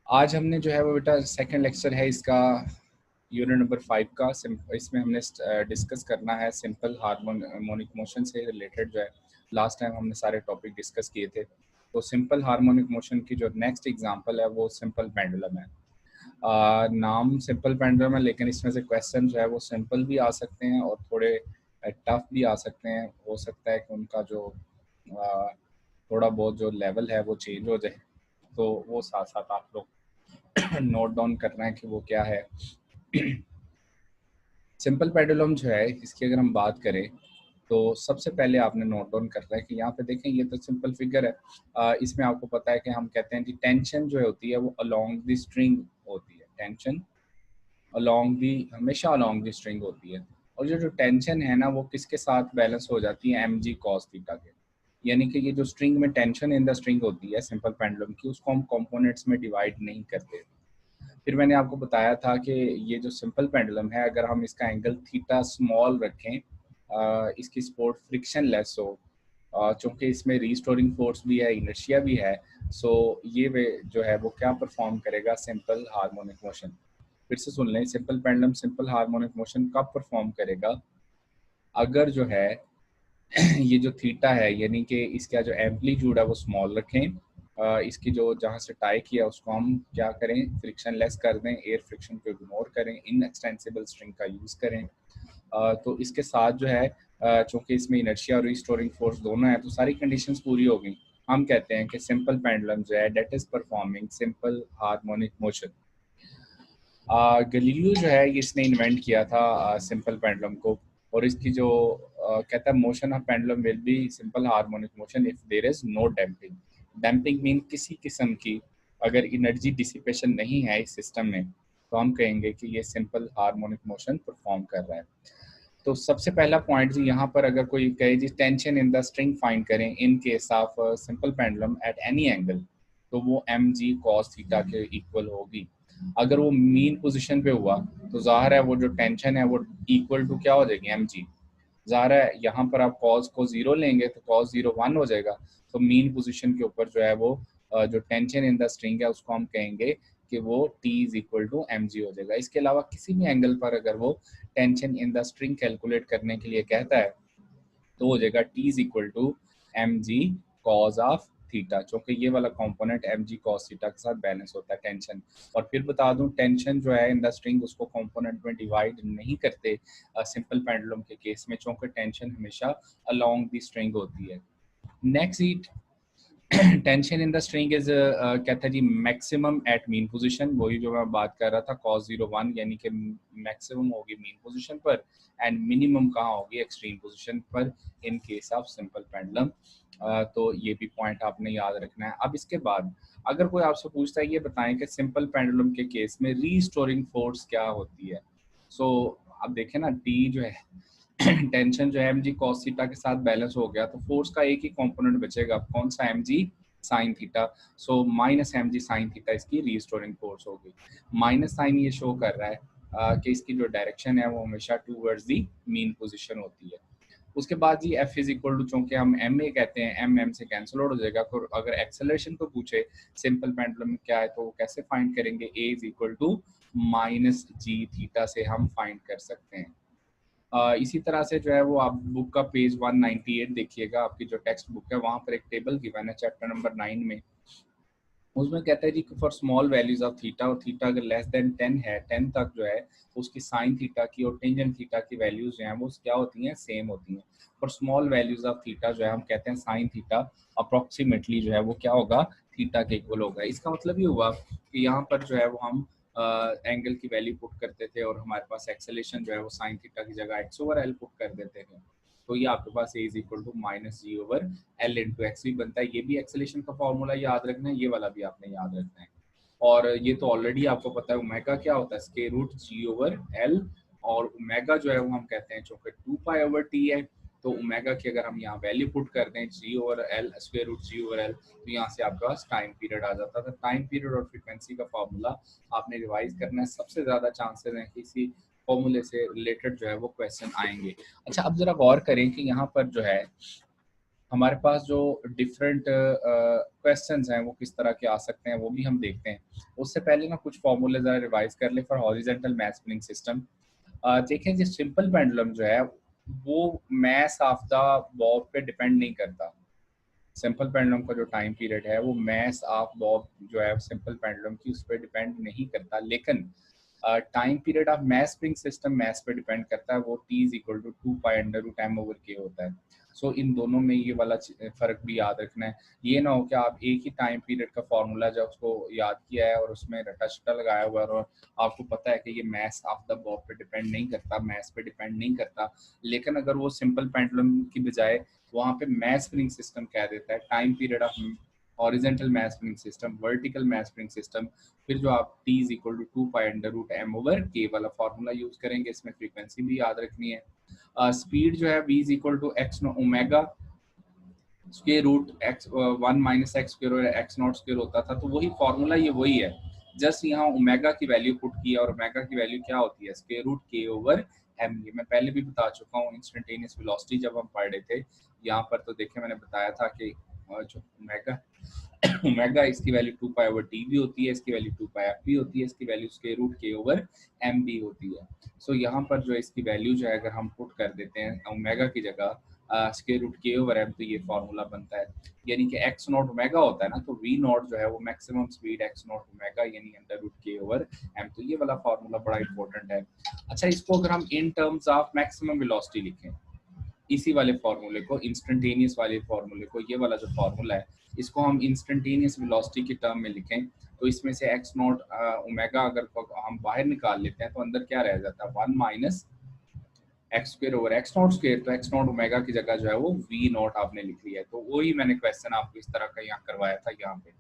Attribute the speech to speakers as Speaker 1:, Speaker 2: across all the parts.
Speaker 1: आज हमने जो है वो बेटा सेकंड लेक्चर है इसका यूनिट नंबर 5 का। इसमें हमने डिस्कस करना है सिंपल हार्मोनिक मोशन से रिलेटेड जो है लास्ट टाइम हमने सारे टॉपिक डिस्कस किए थे। तो सिंपल हार्मोनिक मोशन की जो नेक्स्ट एग्जांपल है वो सिंपल पेंडुलम है। नाम सिंपल पेंडुलम है, लेकिन इसमें से क्वेश्चन जो है वो सिंपल भी आ सकते हैं और थोड़े टफ भी आ सकते हैं। हो सकता है कि उनका जो थोड़ा बहुत जो लेवल है वो चेंज हो जाए, तो वो साथ साथ आप लोग नोट डाउन करना है कि वो क्या है। सिंपल पेंडुलम जो है इसकी अगर हम बात करें तो सबसे पहले आपने नोट डाउन करना है कि यहाँ पे देखें, ये तो सिंपल फिगर है। इसमें आपको पता है कि हम कहते हैं कि टेंशन जो होती है वो अलोंग द स्ट्रिंग होती है। टेंशन अलोंग दी हमेशा अलोंग दी स्ट्रिंग होती है। और जो जो टेंशन है ना वो किसके साथ बैलेंस हो जाती है, एम जी कॉस थीटा के। यानी कि ये जो स्ट्रिंग में टेंशन इन द स्ट्रिंग होती है सिंपल पेंडुलम की, उसको हम कंपोनेंट्स में डिवाइड नहीं करते। फिर मैंने आपको बताया था कि ये जो सिंपल पेंडुलम है, अगर हम इसका एंगल थीटा स्मॉल रखें, इसकी सपोर्ट फ्रिक्शन लेस हो, चूँकि इसमें रीस्टोरिंग फोर्स भी है, इनर्शिया भी है, सो ये वे जो है वो क्या परफॉर्म करेगा, सिंपल हार्मोनिक मोशन। फिर से सुन लें, simple pendulum simple harmonic motion कब परफॉर्म करेगा, अगर जो है ये जो थीटा है यानी कि इसका जो एम्पलीट्यूड है वो स्मॉल रखें, इसकी जो जहाँ से टाई किया उसको हम क्या करें, फ्रिक्शन लेस कर दें, एयर फ्रिक्शन को इग्नोर करें, इन एक्सटेंसिबल स्ट्रिंग का यूज़ करें। तो इसके साथ जो है चूँकि इसमें इनर्शिया और रिस्टोरिंग फोर्स दोनों है, तो सारी कंडीशंस पूरी हो गई। हम कहते हैं कि सिंपल पेंडुलम जो है that is performing simple harmonic motion. Galileo जो है ये इसने इन्वेंट किया था सिंपल पेंडुलम को। और इसकी जो कहता है motion of pendulum will be simple harmonic motion if there is no damping. Damping mean किसी किस्म की अगर एनर्जी डिसिपेशन नहीं है इस सिस्टम में, तो हम कहेंगे कि ये सिंपल हार्मोनिक मोशन परफॉर्म कर रहा है। तो सबसे पहला पॉइंट जी यहाँ पर अगर कोई कहे जी tension in the string find करें in case of simple pendulum at any angle, तो वो एम जी कॉस थीटा के इक्वल होगी। अगर वो मीन पोजीशन पे हुआ तो जाहिर है वो जो टेंशन है वो इक्वल टू क्या हो जाएगी, एम जी। जाहिर है यहाँ पर आप कॉस को जीरो लेंगे तो कॉस जीरो वन हो जाएगा। तो मीन पोजीशन के ऊपर जो है वो जो टेंशन इन द स्ट्रिंग है उसको हम कहेंगे कि वो T is equal to m g हो जाएगा। इसके अलावा किसी भी एंगल पर अगर वो tension in the string calculate करने के लिए कहता है तो हो जाएगा T is equal to m g cos of theta, क्योंकि ये वाला component m g cos theta के साथ बैलेंस होता है टेंशन। और फिर बता दूं टेंशन जो है इन द स्ट्रिंग उसको कंपोनेंट में डिवाइड नहीं करते सिंपल पेंडुलम के केस में, क्योंकि टेंशन हमेशा अलोंग द स्ट्रिंग होती है। Next tension in the string is कहता है जी मैक्सिमम एट मीन पोजीशन, वही जो मैं बात कर रहा था cos 01, यानी कि मैक्सिमम होगी मीन पोजीशन पर एंड मिनिमम कहाँ होगी, एक्सट्रीम पोजीशन पर इन केस ऑफ सिंपल पेंडुलम। तो ये भी पॉइंट आपने याद रखना है। अब इसके बाद अगर कोई आपसे पूछता है ये बताएं कि सिंपल पेंडुलम के केस में रीस्टोरिंग फोर्स क्या होती है, सो अब देखें ना टी जो है टेंशन जो है एम जी कॉस थीटा के साथ बैलेंस हो गया, तो फोर्स का एक ही कंपोनेंट बचेगा, कौन सा, m g sine theta. So minus m g sine theta इसकी रीस्टोरिंग फोर्स होगी। माइनस साइन ये शो कर रहा है कि इसकी जो डायरेक्शन है वो हमेशा टूवर्ड्स दी मीन पोजीशन होती है। उसके बाद जी एफ इज इक्वल टू, चूंकि हम एम ए कहते हैं, एम एम से कैंसिल आउट हो जाएगा। तो अगर एक्सेलरेशन को पूछे सिंपल पेंडुलम में क्या है तो वो कैसे फाइंड करेंगे, a is equal to minus g theta से हम फाइंड कर सकते हैं। इसी तरह से जो है वो आप बुक का पेज 198 देखिएगा, आपकी जो टेक्स्ट बुक है वहाँ पर एक टेबल गिवन है चैप्टर नंबर 9 में। उसमें कहता है जी for small values of theta, और थीटा अगर लेस देन 10 है, 10 तक जो है उसकी साइन थीटा की और टेंजेंट थीटा की वैल्यूज जो हैं वो क्या होती हैं, सेम होती हैं। For small values of theta जो है हम कहते हैं साइन थीटा अप्रोक्सीमेटली जो है वो क्या होगा, थीटा के इक्वल होगा। इसका मतलब ये हुआ कि यहाँ पर जो है वो हम एंगल की वैल्यू पुट करते थे और हमारे पास एक्सेलेरेशन जो है वो साइन थीटा की जगह एक्स ओवर एल पुट कर देते थे। तो ये आपके पास a is equal to minus g over l into x भी बनता है। ये भी एक्सेलेरेशन का फॉर्मूला याद रखना है, ये वाला भी आपने याद रखना है। और ये तो ऑलरेडी आपको पता है ओमेगा क्या होता है, स्क्वायर रूट जी ओवर एल। और ओमेगा जो है वो हम कहते हैं चूंकि 2 पाई ओवर टी है, तो ओमेगा की अगर हम यहाँ वैल्यू पुट कर दें जी ओवर एल, स्क्वायर रूट जी ओवर एल, तो यहाँ से आपके पास टाइम पीरियड आ जाता था। टाइम पीरियड और फ्रीक्वेंसी का फॉर्मूला आपने रिवाइज करना है, सबसे ज़्यादा चांसेस हैं कि इसी फॉर्मूले से रिलेटेड जो है वो क्वेश्चन आएंगे। अच्छा अब जरा गौर करें कि यहाँ पर जो है हमारे पास जो डिफरेंट क्वेश्चंस हैं वो किस तरह के आ सकते हैं वो भी हम देखते हैं। उससे पहले ना कुछ फॉर्मूले ज़रा रिवाइज कर ले for horizontal math spring system. देखें जो सिंपल पेंडुलम जो है वो मैस ऑफ द बॉब पे डिपेंड नहीं करता। सिंपल पेंडुलम का जो टाइम पीरियड है वो मैस ऑफ बॉब जो है सिंपल पेंडुलम की उस पर डिपेंड नहीं करता, लेकिन time period of mass spring system mass पे डिपेंड करता है। वो t is equal to 2 pi under root m/k होता है। सो इन दोनों में ये वाला फर्क भी याद रखना है। ये ना हो कि आप एक ही टाइम पीरियड का फॉर्मूला जो उसको याद किया है और उसमें रटा शटा लगाया हुआ है और आपको पता है कि ये मैस ऑफ द बॉब पे डिपेंड नहीं करता, मैस पे डिपेंड नहीं करता, लेकिन अगर वो सिंपल पेंडुलम की बजाय वहाँ पे मैस स्प्रिंग सिस्टम कह देता है, time period of horizontal mass spring system, vertical mass spring system, फिर जो आप t is equal to 2 pi under root m/k वाला फार्मूला यूज करेंगे। इसमें फ्रीक्वेंसी भी याद रखनी है। स्पीड जो है v is equal to x omega square root x 1 - x² और x नॉट स्क्वायर होता था, तो वही फार्मूला ये वही है, जस्ट यहाँ ओमेगा की वैल्यू पुट की और ओमेगा की वैल्यू क्या होती है स्क्वायर रूट k/m। ये मैं पहले भी बता चुका हूँ इंस्टेंटेनियस वेलोसिटी जब हम पढ़ रहे थे यहाँ पर, तो देखे मैंने बताया था कि जो ओमेगा ओमेगा इसकी वैल्यू 2 पाई/t भी होती है, इसकी वैल्यू 2 पाई/f भी होती है, इसकी वैल्यू स्क्वायर रूट k/m भी होती है। सो यहाँ पर जो इसकी वैल्यू जो है अगर हम पुट कर देते हैं ओमेगा की जगह स्क्वायर रूट k/m, तो ये फार्मूला बनता है, यानी कि x नॉट ओमेगा होता है ना, तो v नॉट जो है वो maximum speed x not omega यानी √k/m। तो ये वाला फार्मूला बड़ा इंपॉर्टेंट है। अच्छा, इसको अगर हम इन टर्म्स ऑफ मैक्सिमम वेलोसिटी लिखें, इसी वाले फार्मूले को, इंस्टेंटेनियस वाले फार्मूले को, ये वाला जो फार्मूला है इसको हम इंस्टेंटेनियस वेलोसिटी के टर्म में लिखें, तो इसमें से x नॉट ओमेगा अगर हम बाहर निकाल लेते हैं तो अंदर क्या रह जाता है 1 - x²/x0²। तो x नॉट ओमेगा की जगह जो है वो v नॉट आपने लिख लिया है। तो वही मैंने क्वेश्चन आपको इस तरह का यहाँ करवाया था। यहाँ पे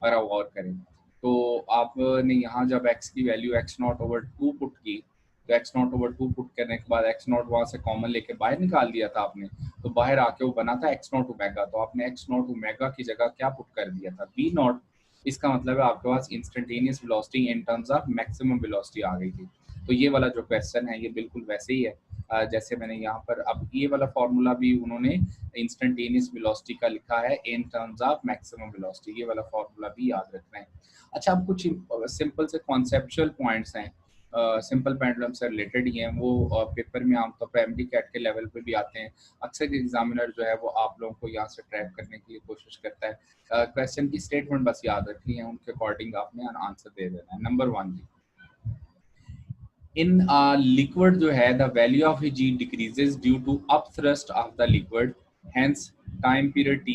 Speaker 1: अगर आप गौर करें तो आपने यहाँ जब x की वैल्यू x0/2 पुट की, तो x0/2 पुट करने के बाद x नॉट वहाँ से कॉमन लेके बाहर निकाल दिया था आपने, तो बाहर आके वो बना था x नॉट ओमेगा। तो आपने x नॉट ओमेगा की जगह क्या पुट कर दिया था v नॉट। इसका मतलब है आपके पास instantaneous velocity in terms of maximum velocity आ गई थी। तो ये वाला जो क्वेश्चन है ये बिल्कुल वैसे ही है जैसे मैंने यहाँ पर अब ये वाला फार्मूला भी उन्होंने इंस्टेंटेनियस वेलोसिटी का लिखा है इन टर्म्स ऑफ मैक्सिमम वेलोसिटी, ये वाला फार्मूला भी याद रखना है। अच्छा, अब कुछ सिंपल से कॉन्सेप्चुअल पॉइंट्स हैं सिंपल पेंडुलम से रिलेटेड ही हैं, वो पेपर में आमतौर पर एमडी कैट के लेवल पे भी आते हैं। अक्सर एग्जामिनर जो है वो आप लोगों को यहाँ से ट्रैप करने की कोशिश करता है। क्वेश्चन की स्टेटमेंट बस याद रखनी है, उनके अकॉर्डिंग आपने आंसर दे देना है। नंबर 1 इन लिक्विड जो है the value of g decreases due to up thrust of the liquid, hence time period t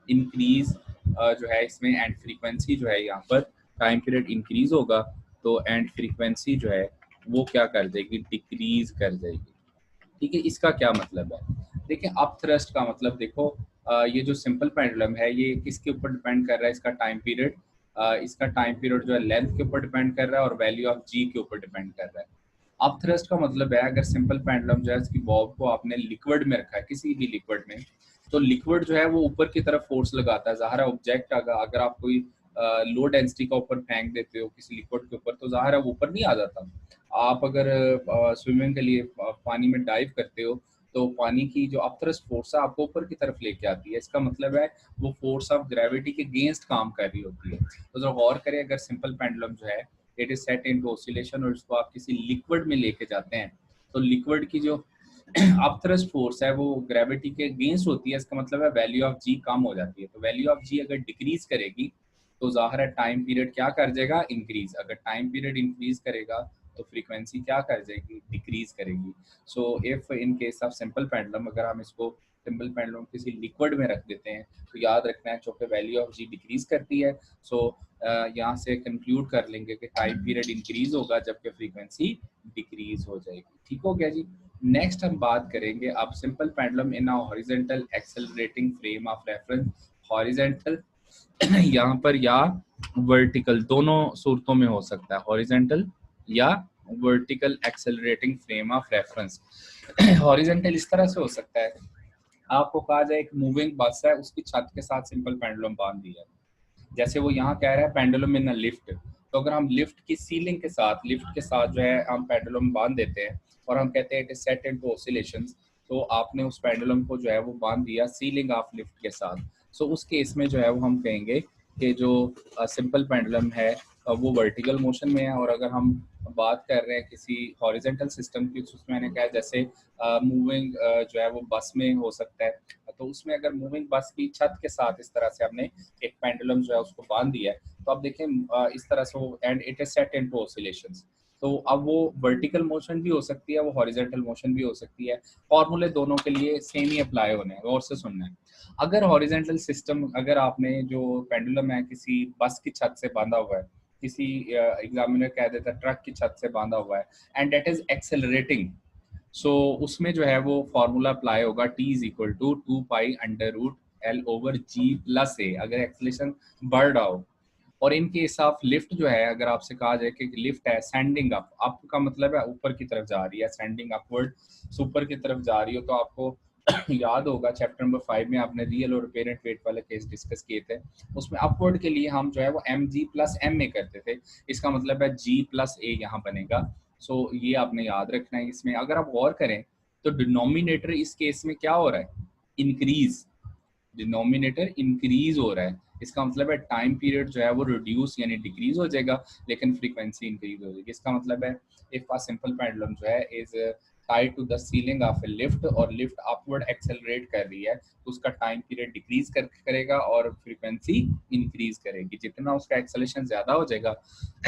Speaker 1: increase जो है इसमें, एंड फ्रीक्वेंसी जो है यहाँ पर टाइम पीरियड इंक्रीज होगा तो एंड फ्रीक्वेंसी जो है वो क्या कर जाएगी, डिक्रीज कर जाएगी। ठीक है, इसका क्या मतलब है? देखिए अप थ्रस्ट का मतलब देखो ये जो सिंपल पेंडुलम है ये किसके ऊपर डिपेंड कर रहा है, इसका टाइम पीरियड, इसका टाइम पीरियड जो है लेंथ के ऊपर डिपेंड कर रहा है और वैल्यू ऑफ जी के ऊपर डिपेंड कर रहा है। अप थ्रस्ट का मतलब है अगर सिंपल पेंडुलम जो है इसकी बॉब को आपने लिक्विड में रखा है, किसी भी लिक्विड में, तो लिक्विड जो है वो ऊपर की तरफ फोर्स लगाता है। ज़ाहिर है ऑब्जेक्ट अगर आप कोई लो डेंसिटी का ऊपर फेंक देते हो किसी लिक्विड के ऊपर तो ज़ाहिर है वो ऊपर नहीं आ जाता। आप अगर स्विमिंग के लिए पानी में डाइव करते हो तो पानी की जो अपथ्रस्ट फोर्स है आपको ऊपर की तरफ लेके आती है, इसका मतलब है वो फोर्स ऑफ ग्रेविटी के अगेंस्ट काम कर रही होती है। तो जरा गौर करें, अगर सिंपल पेंडुलम जो है it is set into oscillation और इसको आप किसी लिक्विड में लेके जाते हैं तो लिक्विड की जो अपथ्रस्ट फोर्स है वो ग्रेविटी के अगेंस्ट होती है, इसका मतलब है वैल्यू ऑफ जी कम हो जाती है। तो वैल्यू ऑफ जी अगर डिक्रीज करेगी तो जाहिर है टाइम पीरियड क्या कर जाएगा, इंक्रीज। अगर टाइम पीरियड इंक्रीज करेगा तो फ्रीक्वेंसी क्या कर जाएगी, डिक्रीज करेगी। So if in case of simple pendulum अगर हम इसको सिंपल पेंडुलम किसी लिक्विड में रख देते हैं तो याद रखना है चूंकि वैल्यू ऑफ जी डिक्रीज करती है, सो यहाँ से कंक्लूड कर लेंगे कि टाइम पीरियड इंक्रीज होगा जबकि फ्रीक्वेंसी डिक्रीज हो जाएगी। ठीक हो गया जी। नेक्स्ट हम बात करेंगे अब simple pendulum in a horizontal accelerating frame of reference. Horizontal यहाँ पर या वर्टिकल दोनों सूरतों में हो सकता है, हॉरिजॉन्टल या vertical accelerating frame of reference. Horizontal इस तरह से हो सकता है, आपको कहा जाए एक मूविंग बस है उसकी छत के साथ सिंपल पेंडुलम बांध दिया है, जैसे वो यहाँ कह रहा है पेंडुलम इन अ लिफ्ट, तो अगर हम लिफ्ट की सीलिंग के साथ लिफ्ट के साथ जो है हम पेंडुलम बांध देते हैं और हम कहते हैं it is set into oscillations, तो आपने उस पेंडुलम को जो है वो बांध दिया सीलिंग ऑफ लिफ्ट के साथ। सो उस केस में जो है वो हम कहेंगे कि जो सिंपल पेंडुलम है वो वर्टिकल मोशन में है। और अगर हम बात कर रहे हैं किसी हॉरिजेंटल सिस्टम की, तो उसमें मैंने कहा जैसे मूविंग जो है वो बस में हो सकता है, तो उसमें अगर मूविंग बस की छत के साथ इस तरह से हमने एक पेंडुलम जो है उसको बांध दिया है, तो अब देखें इस तरह से वो and it is set into oscillations. तो अब वो वर्टिकल मोशन भी हो सकती है, वो हॉरिजॉन्टल मोशन भी हो सकती है। फॉर्मूले दोनों के लिए सेम ही अप्लाई होने हैं, गौर से सुनना है। अगर हॉरिजॉन्टल सिस्टम, अगर आपने जो पेंडुलम है किसी बस की छत से बांधा हुआ है, किसी एग्जामिनर कह देता है ट्रक की छत से बांधा हुआ है, and that is accelerating, so उसमें जो है वो फॉर्मूला अप्लाई होगा T is equal to 2 pi under root l over g plus a, अगर एक्सेलेरेशन बढ़ रहा हो। और इन केस ऑफ लिफ्ट जो है, अगर आपसे कहा जाए कि लिफ्ट है सेंडिंग अप, अप का मतलब है ऊपर की तरफ जा रही है, सेंडिंग अपवर्ड, ऊपर की तरफ जा रही हो, तो आपको याद होगा चैप्टर नंबर 5 में आपने रियल और अपेरेंट वेट वाले केस डिस्कस किए थे। उसमें अपवर्ड के लिए हम जो है वो m g plus m a करते थे, इसका मतलब है जी प्लस ए यहाँ बनेगा। सो ये आपने याद रखना है। इसमें अगर आप गौर करें तो डिनोमिनेटर इस केस में क्या हो रहा है, इंक्रीज, डिनोमिनेटर इंक्रीज हो रहा है। इसका मतलब है टाइम पीरियड जो है वो रिड्यूस यानी डिक्रीज हो जाएगा, लेकिन फ्रीक्वेंसी इंक्रीज हो जाएगी। इसका मतलब है इफ अ सिंपल पेंडुलम जो है is tied to the ceiling of a lift, और लिफ्ट अपवर्ड एक्सेलरेट कर रही है, तो उसका टाइम पीरियड डिक्रीज करेगा और फ्रीक्वेंसी इंक्रीज करेगी। जितना उसका एक्सेलेरेशन ज्यादा हो जाएगा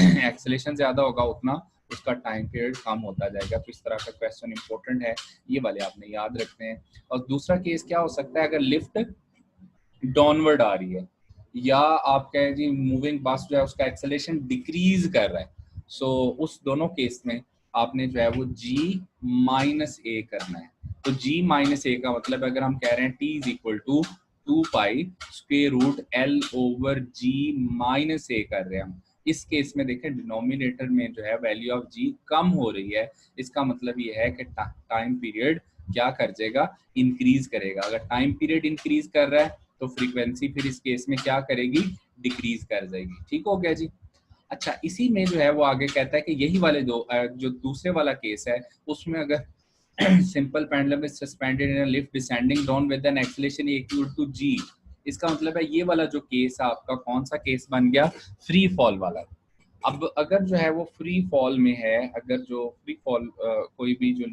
Speaker 1: एक्सेलेरेशन ज्यादा होगा, उतना उसका टाइम पीरियड कम होता जाएगा। तो इस तरह का क्वेश्चन इंपॉर्टेंट है, ये वाले आपने याद रखने हैं। और दूसरा केस क्या हो सकता है, अगर लिफ्ट डाउनवर्ड आ रही है, या आप कहें जी मूविंग बस जो है उसका एक्सेलेरेशन डिक्रीज कर रहा है, सो उस दोनों केस में आपने जो है वो g माइनस ए करना है। तो g माइनस ए का मतलब अगर हम कह रहे हैं t is equal to 2 pi square root l over g minus a कर रहे हैं हम, इस केस में देखें डिनोमिनेटर में जो है वैल्यू ऑफ g कम हो रही है, इसका मतलब ये है कि टाइम पीरियड क्या कर जाएगा, इंक्रीज करेगा। अगर टाइम पीरियड इंक्रीज कर रहा है तो फ्रीक्वेंसी फिर इस केस में क्या करेगी, डिक्रीज कर जाएगी। ठीक हो गया जी। अच्छा, इसी में जो है वो आगे कहता है कि यही वाले दो जो दूसरे वाला केस है, उसमें अगर simple pendulum is suspended in a lift descending down with an acceleration equal to g, इसका मतलब है ये वाला जो केस है आपका कौन सा केस बन गया, फ्री फॉल वाला। अब अगर जो है वो फ्री फॉल में है, अगर जो फ्री फॉल कोई भी जो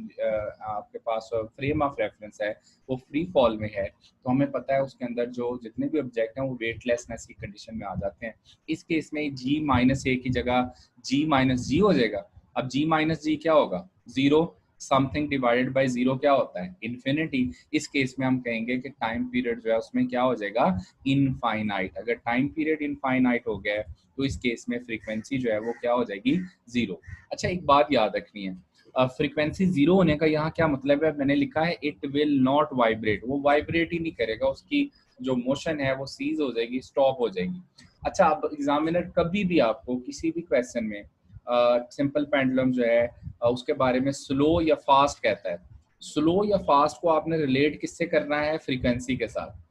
Speaker 1: आपके पास फ्रेम ऑफ रेफरेंस है वो फ्री फॉल में है, तो हमें पता है उसके अंदर जो जितने भी ऑब्जेक्ट हैं वो वेटलेसनेस की कंडीशन में आ जाते हैं। इस केस में जी माइनस ए की जगह जी माइनस जी हो जाएगा। अब जी माइनस जी क्या होगा, zero, something divided by zero क्या होता है, इन्फिनिटी। इस केस में हम कहेंगे कि टाइम पीरियड जो है उसमें क्या हो जाएगा, इनफाइनाइट। अगर टाइम पीरियड इनफाइनाइट हो गया है तो इस केस में फ्रीक्वेंसी जो है वो क्या हो जाएगी, जीरो। अच्छा, एक बात याद रखनी है, फ्रीक्वेंसी जीरो होने का यहाँ क्या मतलब है, मैंने लिखा है इट विल नॉट वाइब्रेट, वो वाइब्रेट ही नहीं करेगा, उसकी जो मोशन है वो सीज हो जाएगी, स्टॉप हो जाएगी। अच्छा, अब एग्जामिनर कभी भी आपको किसी भी क्वेश्चन में सिंपल पेंडुलम जो है उसके बारे में स्लो या फास्ट कहता है, स्लो या फास्ट को आपने रिलेट किससे करना है, फ्रीक्वेंसी के साथ।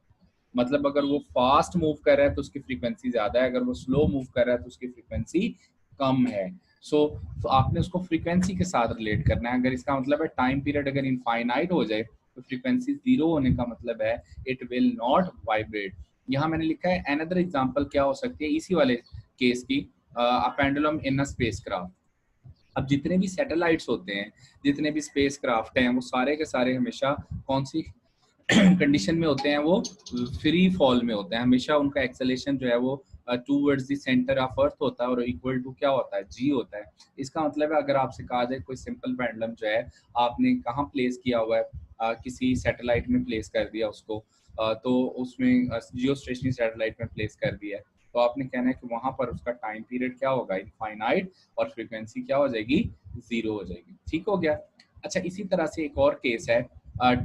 Speaker 1: मतलब अगर वो फास्ट मूव कर रहा है तो उसकी फ्रीक्वेंसी ज्यादा है, अगर वो स्लो मूव कर रहा है तो उसकी फ्रीक्वेंसी कम है। सो तो आपने उसको फ्रीक्वेंसी के साथ रिलेट करना है। अगर इसका मतलब है टाइम पीरियड अगर इनफाइनाइट हो जाए तो फ्रीक्वेंसी जीरो होने का मतलब है इट विल नॉट वाइब्रेट। यहाँ मैंने लिखा है अनदर एग्जांपल क्या हो सकती है इसी वाले केस की, पेंडुलम इन अ स्पेसक्राफ्ट। अब जितने भी सैटेलाइट्स होते हैं, जितने भी स्पेस क्राफ्ट हैं, वो सारे के सारे हमेशा कौन सी कंडीशन में होते हैं, वो फ्री फॉल में होते हैं। हमेशा उनका एक्सेलेरेशन जो है वो towards the centre of earth होता है और इक्वल टू क्या होता है, जी होता है। इसका मतलब है अगर आपसे कहा जाए कोई सिंपल पेंडुलम जो है आपने कहाँ प्लेस किया हुआ है, किसी सैटेलाइट में प्लेस कर दिया उसको, तो उसमें जियो स्टेशनरी सैटेलाइट में प्लेस कर दिया है, तो आपने कहना है कि वहां पर उसका टाइम पीरियड क्या होगा, इनफाइनाइट, और फ्रीक्वेंसी क्या हो जाएगी, जीरो हो जाएगी। ठीक हो गया। अच्छा, इसी तरह से एक और केस है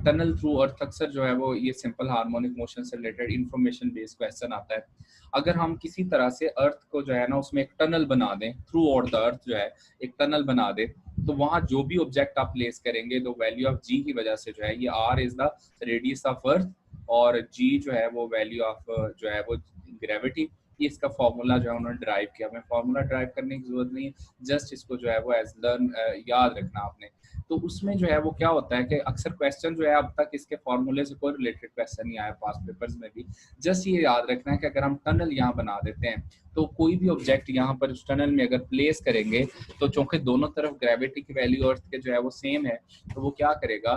Speaker 1: टनल थ्रू अर्थ। अक्सर जो है वो ये सिंपल हार्मोनिक मोशन से रिलेटेड इंफॉर्मेशन बेस्ड क्वेश्चन आता है। अगर हम किसी तरह से अर्थ को जो है ना उसमें एक टनल बना दें, थ्रू आउट द अर्थ जो है एक टनल बना दे, तो वहां जो भी ऑब्जेक्ट आप प्लेस करेंगे तो वैल्यू ऑफ जी की वजह से जो है, ये r is the radius of earth और जी जो है वो वैल्यू ऑफ जो है वो ग्रेविटी, इसका फॉर्मूला जो है उन्होंने ड्राइव किया। हमें फॉर्मूला ड्राइव करने की जरूरत नहीं है, जस्ट इसको जो है वो एज लर्न याद रखना आपने। तो उसमें जो है वो क्या होता है कि अक्सर क्वेश्चन जो है अब तक इसके फॉर्मूले से कोई रिलेटेड क्वेश्चन नहीं आया पास पेपर्स में भी। जस्ट ये याद रखना है कि अगर हम टनल यहाँ बना देते हैं तो कोई भी ऑब्जेक्ट यहाँ पर उस टनल में अगर प्लेस करेंगे तो चूंकि दोनों तरफ ग्रेविटी की वैल्यू अर्थ के जो है वो सेम है, तो वो क्या करेगा,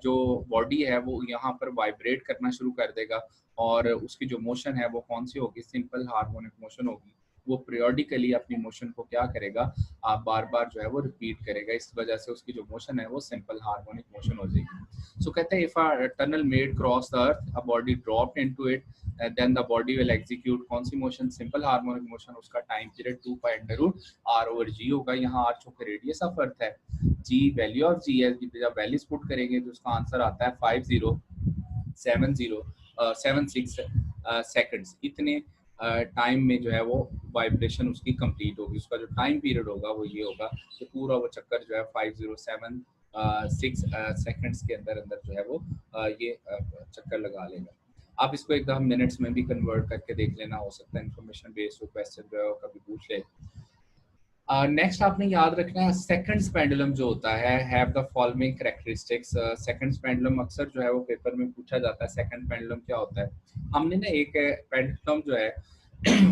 Speaker 1: जो बॉडी है वो यहाँ पर वाइब्रेट करना शुरू कर देगा और उसकी जो मोशन है वो कौन सी होगी, सिंपल हार्मोनिक मोशन होगी। वो पीरियोडिकली अपनी मोशन को क्या करेगा, आप बार बार जो है वो रिपीट करेगा, इस वजह से उसकी जो मोशन है वो सिंपल हार्मोनिक मोशन हो जाएगी। सो कहते हैं if a tunnel made cross the earth, a body dropped into it, then the body will execute कौन सी मोशन, सिंपल हार्मोनिक मोशन। उसका time period 2 pi under root r over g होगा। यहाँ are चूंकि radius of अर्थ है, जी value of जी है, जब values put करेंगे तो उसका आंसर आता है 5076 सेकंड्स। इतने टाइम में जो है वो वाइब्रेशन उसकी कंप्लीट होगी। उसका जो टाइम पीरियड होगा वो ये होगा कि पूरा वो चक्कर जो है 5076 सेकंड्स के अंदर अंदर जो है वो ये चक्कर लगा लेगा। आप इसको एकदम मिनट्स में भी कन्वर्ट करके देख लेना, हो सकता है इन्फॉर्मेशन बेस्ड क्वेश्चन जो है वो कभी पूछ ले। नेक्स्ट आपने याद रखना है सेकंड्स पेंडुलम जो होता है have the following characteristics. Seconds pendulum अक्सर जो है वो पेपर में पूछा जाता है, सेकंड पेंडुलम क्या होता है। हमने ना एक पेंडुलम जो है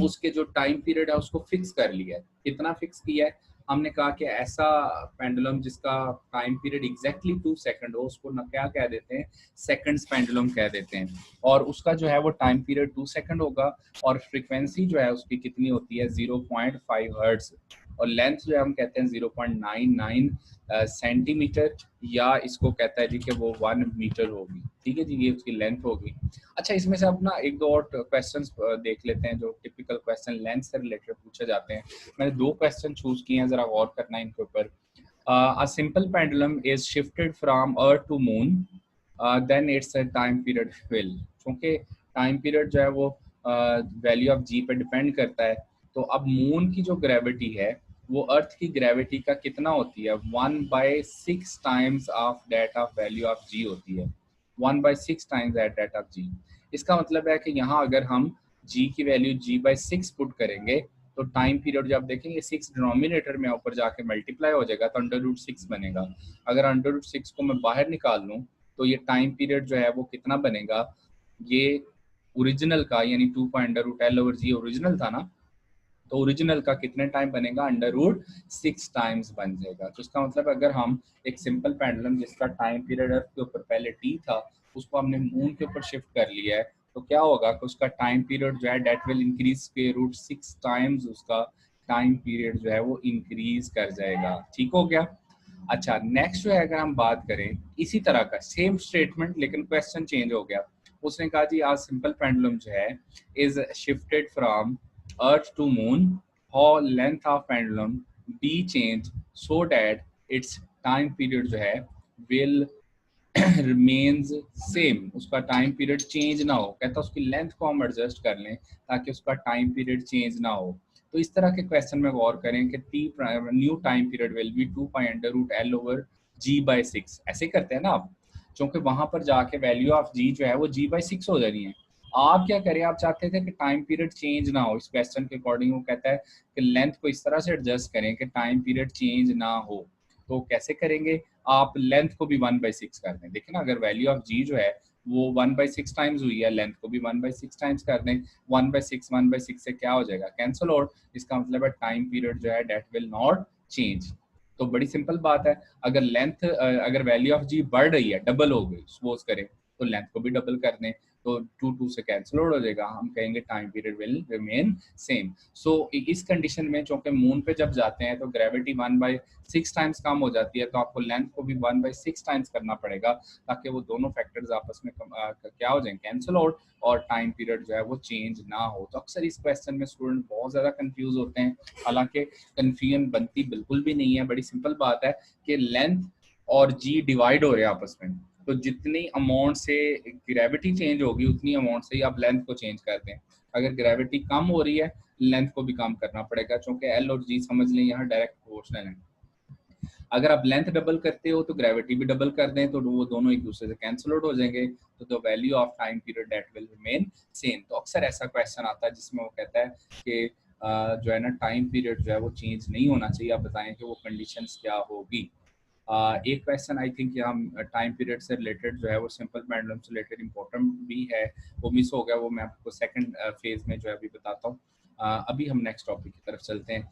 Speaker 1: उसके जो टाइम पीरियड है उसको फिक्स कर लिया है। कितना फिक्स किया है, हमने कहा कि ऐसा पेंडुलम जिसका टाइम पीरियड एग्जैक्टली 2 सेकंड हो उसको ना क्या कह देते हैं, सेकंड्स पेंडुलम कह देते हैं। और उसका जो है वो टाइम पीरियड 2 सेकंड होगा और फ्रीक्वेंसी जो है उसकी कितनी होती है 0.5 हर्ट्ज, और लेंथ जो है हम कहते हैं 0.99 सेंटीमीटर, या इसको कहता है जी कि वो 1 मीटर होगी। ठीक है जी, ये उसकी लेंथ होगी। अच्छा, इसमें से अपना एक दो और क्वेश्चंस देख लेते हैं जो टिपिकल क्वेश्चन लेंथ से रिलेटेड पूछे जाते हैं। मैंने 2 क्वेश्चन चूज किए हैं, जरा गौर करना है इनके ऊपर। A simple pendulum is shifted from earth to moon, then its a time period will. क्योंकि टाइम पीरियड जो है वो वैल्यू ऑफ जी पे डिपेंड करता है, तो अब मून की जो ग्रेविटी है वो अर्थ की ग्रेविटी का कितना होती है, 1/6 times of that of value of g होती है, 1/6 टाइम्स दैट ऑफ जी। इसका मतलब है कि यहाँ अगर हम जी की वैल्यू g/6 पुट करेंगे तो टाइम पीरियड जब देखेंगे 6 डिनोमिनेटर में ऊपर जाके मल्टीप्लाई हो जाएगा तो √6 बनेगा। अगर √6 को मैं बाहर निकाल लूँ तो ये टाइम पीरियड जो है वो कितना बनेगा, ये ओरिजिनल का यानी 2.√L/G ओरिजिनल था ना, तो ओरिजिनल का कितने टाइम बनेगा, √6 टाइम्स बन जाएगा। तो इसका मतलब अगर हम एक सिंपल पेंडुलम जिसका टाइम पीरियड अर्थ के ऊपर पहले t था उसको हमने मून के ऊपर शिफ्ट कर लिया है, तो क्या होगा कि उसका टाइम पीरियड जो है डेट विल इंक्रीज के √6 टाइम्स उसका टाइम पीरियड जो है वो इंक्रीज कर जाएगा। ठीक हो गया। अच्छा, नेक्स्ट जो है अगर हम बात करें इसी तरह का सेम स्टेटमेंट लेकिन क्वेश्चन चेंज हो गया। उसने कहा जी आज सिंपल पेंडुलम जो है is shifted from earth to moon, how length of pendulum be change so that its time period जो है विल रिमेन्स सेम, उसका टाइम पीरियड चेंज ना हो। कहता है उसकी लेंथ को हम एडजस्ट कर लें ताकि उसका टाइम पीरियड चेंज ना हो। तो इस तरह के क्वेश्चन में गौर करें कि new time period will be 2π√L/G/6, ऐसे करते हैं ना आप, क्योंकि वहां पर जाके वैल्यू ऑफ जी जो है वो g/6 हो जानी है। आप क्या करें, आप चाहते थे कि टाइम पीरियड चेंज ना हो, इस क्वेश्चन के अकॉर्डिंग वो कहता है कि लेंथ को इस तरह से एडजस्ट करें कि टाइम पीरियड चेंज ना हो। तो कैसे करेंगे, आप लेंथ को भी 1/6 कर दें। देखिए ना, अगर वैल्यू ऑफ जी जो है वो 1/6 टाइम्स हुई है, लेंथ को भी 1/6 टाइम्स कर दें। 1/6 से क्या हो जाएगा, कैंसिल आउट। इसका मतलब है टाइम पीरियड जो है डेट विल नॉट चेंज। तो बड़ी सिंपल बात है, अगर लेंथ अगर वैल्यू ऑफ जी बढ़ रही है, डबल हो गई सपोज करें, तो लेंथ को भी डबल कर दें, तो 2 से कैंसिल आउट हो जाएगा। हम कहेंगे time period will remain same. So इस कंडीशन में चूंकि मून पे जब जाते हैं तो ग्रेविटी 1/6 टाइम्स कम हो जाती है, तो आपको लेंथ को भी 1/6 टाइम्स करना पड़ेगा ताकि वो दोनों फैक्टर्स आपस में क्या हो जाए, कैंसिल आउट, और टाइम पीरियड जो है वो चेंज ना हो। तो अक्सर इस क्वेश्चन में स्टूडेंट बहुत ज़्यादा कंफ्यूज होते हैं, हालांकि कन्फ्यूजन बनती बिल्कुल भी नहीं है। बड़ी सिंपल बात है कि लेंथ और जी डिवाइड हो रहे हैं आपस में, तो जितनी अमाउंट से ग्रेविटी चेंज होगी उतनी अमाउंट से ही आप लेंथ को चेंज कर दें। अगर ग्रेविटी कम हो रही है लेंथ को भी कम करना पड़ेगा, क्योंकि एल और जी समझ लें यहाँ डायरेक्ट प्रोपोर्शनल है। अगर आप लेंथ डबल करते हो तो ग्रेविटी भी डबल कर दें तो वो दोनों एक दूसरे से कैंसिल आउट हो जाएंगे, तो the value of time period that will remain same. तो अक्सर ऐसा क्वेश्चन आता है जिसमें वो कहता है कि जो है ना टाइम पीरियड जो है वो चेंज नहीं होना चाहिए, आप बताएं कि वो कंडीशंस क्या होगी। एक क्वेश्चन आई थिंक यहाँ टाइम पीरियड से रिलेटेड जो है वो सिंपल पेंडुलम से रिलेटेड इंपॉर्टेंट भी है, वो मिस हो गया, वो मैं आपको सेकंड फेज में जो है अभी बताता हूँ। अभी हम नेक्स्ट टॉपिक की तरफ चलते हैं।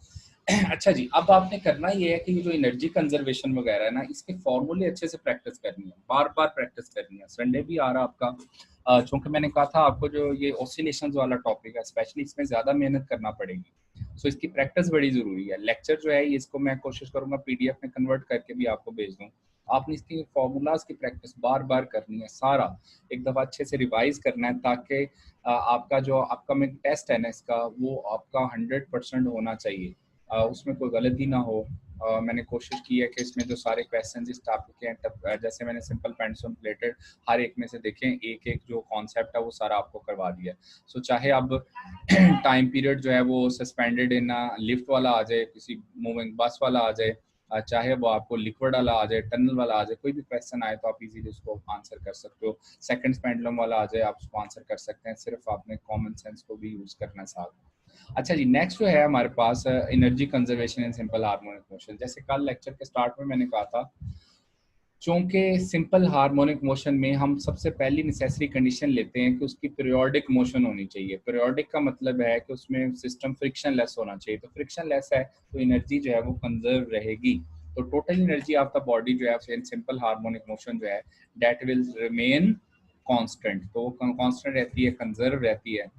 Speaker 1: अच्छा जी, अब आपने करना ये है कि जो एनर्जी कंजर्वेशन वगैरह है ना, इसके फॉर्मूले अच्छे से प्रैक्टिस करनी है, बार बार प्रैक्टिस करनी है। संडे भी आ रहा आपका, चूंकि मैंने कहा था आपको जो ये ऑसिलेशंस वाला टॉपिक है स्पेशली इसमें ज़्यादा मेहनत करना पड़ेगी, सो इसकी प्रैक्टिस बड़ी ज़रूरी है। लेक्चर जो है इसको मैं कोशिश करूँगा पीडीएफ में कन्वर्ट करके भी आपको भेज दूँ। आपने इसकी फॉर्मूलाज की प्रैक्टिस बार बार करनी है, सारा एक दफ़ा अच्छे से रिवाइज करना है, ताकि आपका जो अपकमिंग टेस्ट है ना इसका वो आपका 100% होना चाहिए, उसमें कोई गलती ना हो। मैंने कोशिश की है कि इसमें जो सारे क्वेश्चन इस टॉपिक के हैं, जैसे मैंने सिंपल पेंडुलम रिलेटेड हर एक में से देखें एक एक जो कॉन्सेप्ट है वो सारा आपको करवा दिया। सो चाहे अब टाइम पीरियड जो है वो सस्पेंडेड इन लिफ्ट वाला आ जाए, किसी मूविंग बस वाला आ जाए, चाहे वो आपको लिक्विड वाला आ जाए, टनल वाला आ जाए, कोई भी क्वेश्चन आए तो आप इजीली उसको आंसर कर सकते हो। सेकंड पेंडुलम वाला आ जाए आप उसको आंसर कर सकते हैं, सिर्फ आपने कॉमन सेंस को भी यूज करना है साथ। अच्छा जी, नेक्स्ट जो है हमारे पास energy conservation in simple harmonic motion. जैसे कल लेक्चर के स्टार्ट में मैंने कहा था, चूंकि सिंपल हार्मोनिक मोशन में हम सबसे पहली नेसेसरी कंडीशन लेते हैं कि उसकी पीरियोडिक मोशन होनी चाहिए। पीरियोडिक का मतलब है कि उसमें सिस्टम फ्रिक्शन लेस होना चाहिए, तो फ्रिक्शन लेस है तो एनर्जी जो है वो कंजर्व रहेगी। तो total energy of the body जो है इन सिंपल हार्मोनिक मोशन जो है दैट विल रिमेन कांस्टेंट, तो कांस्टेंट रहती है, कंजर्व रहती है।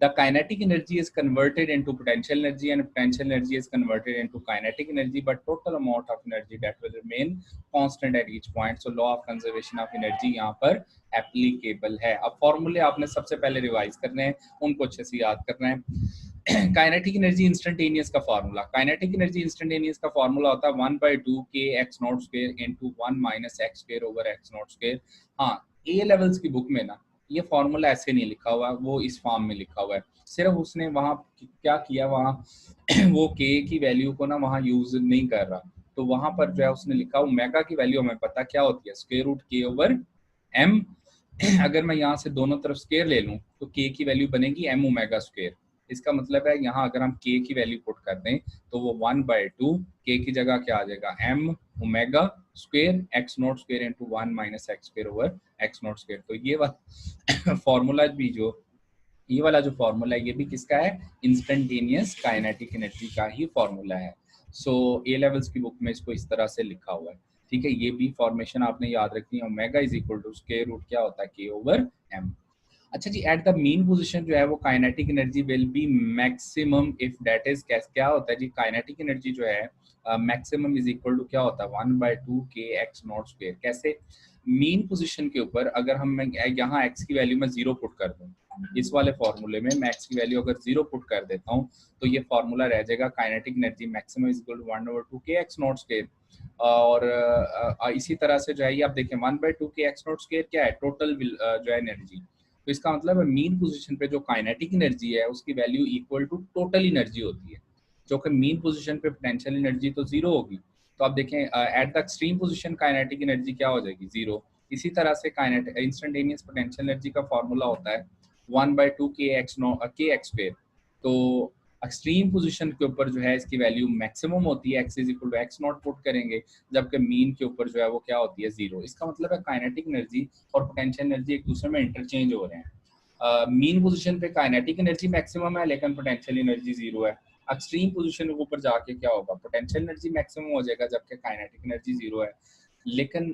Speaker 1: The kinetic energy is converted into potential energy and potential energy is converted into kinetic energy, but total amount of energy that will remain constant at each point. So law of conservation of energy यहाँ पर applicable है। अब फॉर्मूले आपने सबसे पहले revise करने हैं, उनको अच्छे से याद करना है। काइनेटिक एनर्जी इंस्टेंटेनियस का फार्मूला, काइनेटिक एनर्जी इंस्टेंटेनियस का फार्मूला होता है 1/2 k x naught square into 1 minus x square over x naught square. हाँ, ए लेवल्स की बुक में ना ये फॉर्मूला ऐसे नहीं लिखा हुआ, वो इस फॉर्म में लिखा हुआ है। सिर्फ उसने वहाँ क्या किया, वहाँ वो के की वैल्यू को ना वहाँ यूज नहीं कर रहा, तो वहाँ पर जो है उसने लिखा ओमेगा की वैल्यू हमें पता क्या होती है, स्क्वायर रूट के ओवर एम। अगर मैं यहाँ से दोनों तरफ स्क्वायर ले लूँ तो के की वैल्यू बनेगी एम ओमेगा स्क्वायर। इसका मतलब है यहाँ अगर हम के की वैल्यू पुट कर दें तो वो 1/2 के की जगह क्या आ जाएगा, m omega square x naught square into 1 minus x square over x naught square. तो ये वाला फॉर्मूला भी जो ये वाला जो फॉर्मूला है ये भी किसका है, इंस्टेंटेनियस काइनेटिक एनर्जी का ही फॉर्मूला है। सो ए लेवल्स की बुक में इसको इस तरह से लिखा हुआ है, ठीक है। ये भी फॉर्मेशन आपने याद रखनी है, omega is equal to square root क्या होता है के ओवर एम। अच्छा जी, एट द मीन पोजीशन जो है वो kinetic energy will be maximum if that is क्या होता है जी, काइनेटिक एनर्जी जो है मैक्सिमम इज इक्वल टू क्या होता है 1/2 के एक्स नॉट स्क्वायर। कैसे, मीन पोजीशन के ऊपर अगर हम यहाँ एक्स की वैल्यू में 0 पुट कर दूं, इस वाले फॉर्मूले में मैं एक्स की वैल्यू अगर 0 पुट कर देता हूँ तो ये फॉर्मूला रह जाएगा kinetic energy maximum is equal to 1/2 k x naught square. और इसी तरह से जो है ये आप देखें 1/2 के एक्स नॉट स्क्वायर क्या है, टोटल जो है एनर्जी। तो इसका मतलब है मीन पोजीशन पे जो काइनेटिक एनर्जी है उसकी value equal to total energy होती है, जो कि मीन पोजीशन पे पोटेंशियल एनर्जी तो 0 होगी। तो आप देखें at the extreme position kinetic energy क्या हो जाएगी, 0। इसी तरह से काइनेटिक इंस्टेंटेनियस पोटेंशियल एनर्जी का फॉर्मूला होता है 1/2 के एक्स स्क्वायर। तो एक्सट्रीम पोजीशन के ऊपर जो है इसकी वैल्यू मैक्सिमम होती है, x is equal to x naught put करेंगे, जबकि मीन के ऊपर जो है वो क्या होती है, 0। इसका मतलब है काइनेटिक एनर्जी और पोटेंशियल एनर्जी एक दूसरे में इंटरचेंज हो रहे हैं। मीन पोजीशन पे काइनेटिक एनर्जी मैक्सिमम है लेकिन पोटेंशियल एनर्जी 0 है। एक्सट्रीम पोजीशन के ऊपर जाके क्या होगा, पोटेंशियल एनर्जी मैक्सिमम हो जाएगा जबकि काइनेटिक एनर्जी 0 है। लेकिन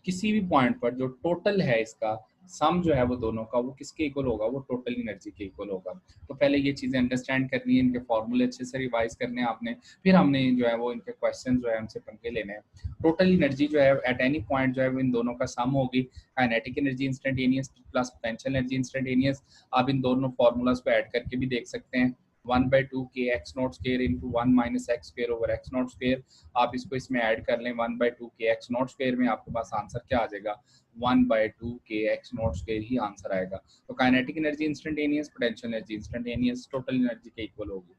Speaker 1: किसी भी पॉइंट पर जो टोटल है इसका सम जो है वो दोनों का वो किसके इक्वल होगा, वो टोटल एनर्जी के इक्वल होगा। तो पहले ये चीज़ें अंडरस्टैंड करनी है, इनके फॉर्मूले अच्छे से रिवाइज करने हैं आपने, फिर हमने जो है वो इनके क्वेश्चन जो है उनसे पंगे लेने हैं। टोटल एनर्जी जो है एट एनी पॉइंट जो है वो इन दोनों का सम होगी, kinetic energy instantaneous plus potential energy instantaneous. आप इन दोनों फॉर्मूलाज को ऐड करके भी देख सकते हैं, 1/2 k x naught square into 1 minus x square over x naught square. आप इसको इसमें ऐड कर लें 1/2 के एक्स नॉट स्क्वायर में, आपके पास आंसर क्या आ जाएगा, 1/2 के एक्स नॉट स्क्वायर ही आंसर आएगा। तो kinetic energy instantaneous, potential energy instantaneous, total energy के इक्वल होगी।